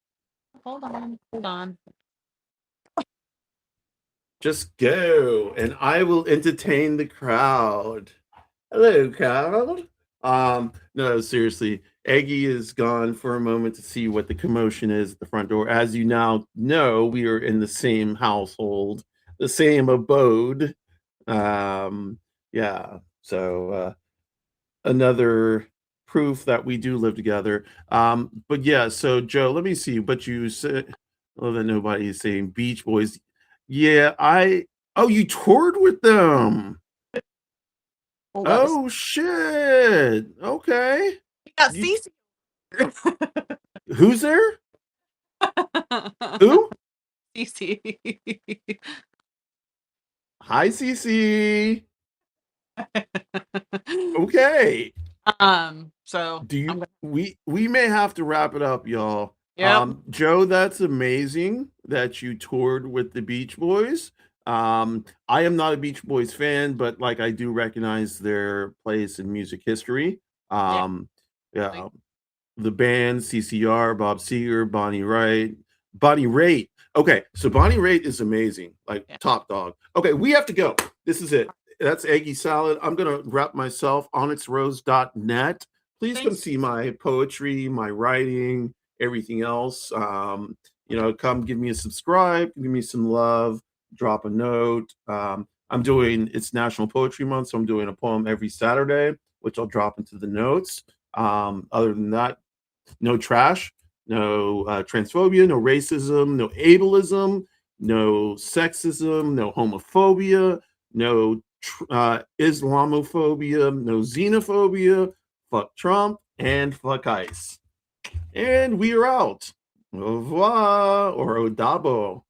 on. Hold on. just go, and I will entertain the crowd. Hello, crowd. No, seriously. Eggie is gone for a moment to see what the commotion is at the front door. As you now know, we are in the same household, the same abode. Um, yeah. So another proof that we do live together. But yeah, so Joe, let me see. But you said, well, that nobody is saying Beach Boys. Yeah, oh, you toured with them. Hold on. Oh shit. Okay. Yeah, You Cece. who's there? Who? Cece. Hi, CC. Okay. So Do you I'm gonna we may have to wrap it up, y'all. yep. Joe, that's amazing that you toured with the Beach Boys. I am not a Beach Boys fan, but like I do recognize their place in music history. Yeah. Yeah, the band CCR, Bob Seger, Bonnie Wright, Bonnie Raitt. Okay, so Bonnie Raitt is amazing, like Yeah. top dog. Okay, we have to go. This is it. That's Eggie Salad. I'm gonna wrap myself. OnyxRose.net. Please come Thanks. see my poetry, my writing, everything else. Come give me a subscribe, give me some love, drop a note. It's National Poetry Month, so I'm doing a poem every Saturday, which I'll drop into the notes. Other than that, no trash, no transphobia, no racism, no ableism, no sexism, no homophobia, no Islamophobia, no xenophobia. Fuck Trump and fuck ICE. And we are out. Au revoir or Odabo.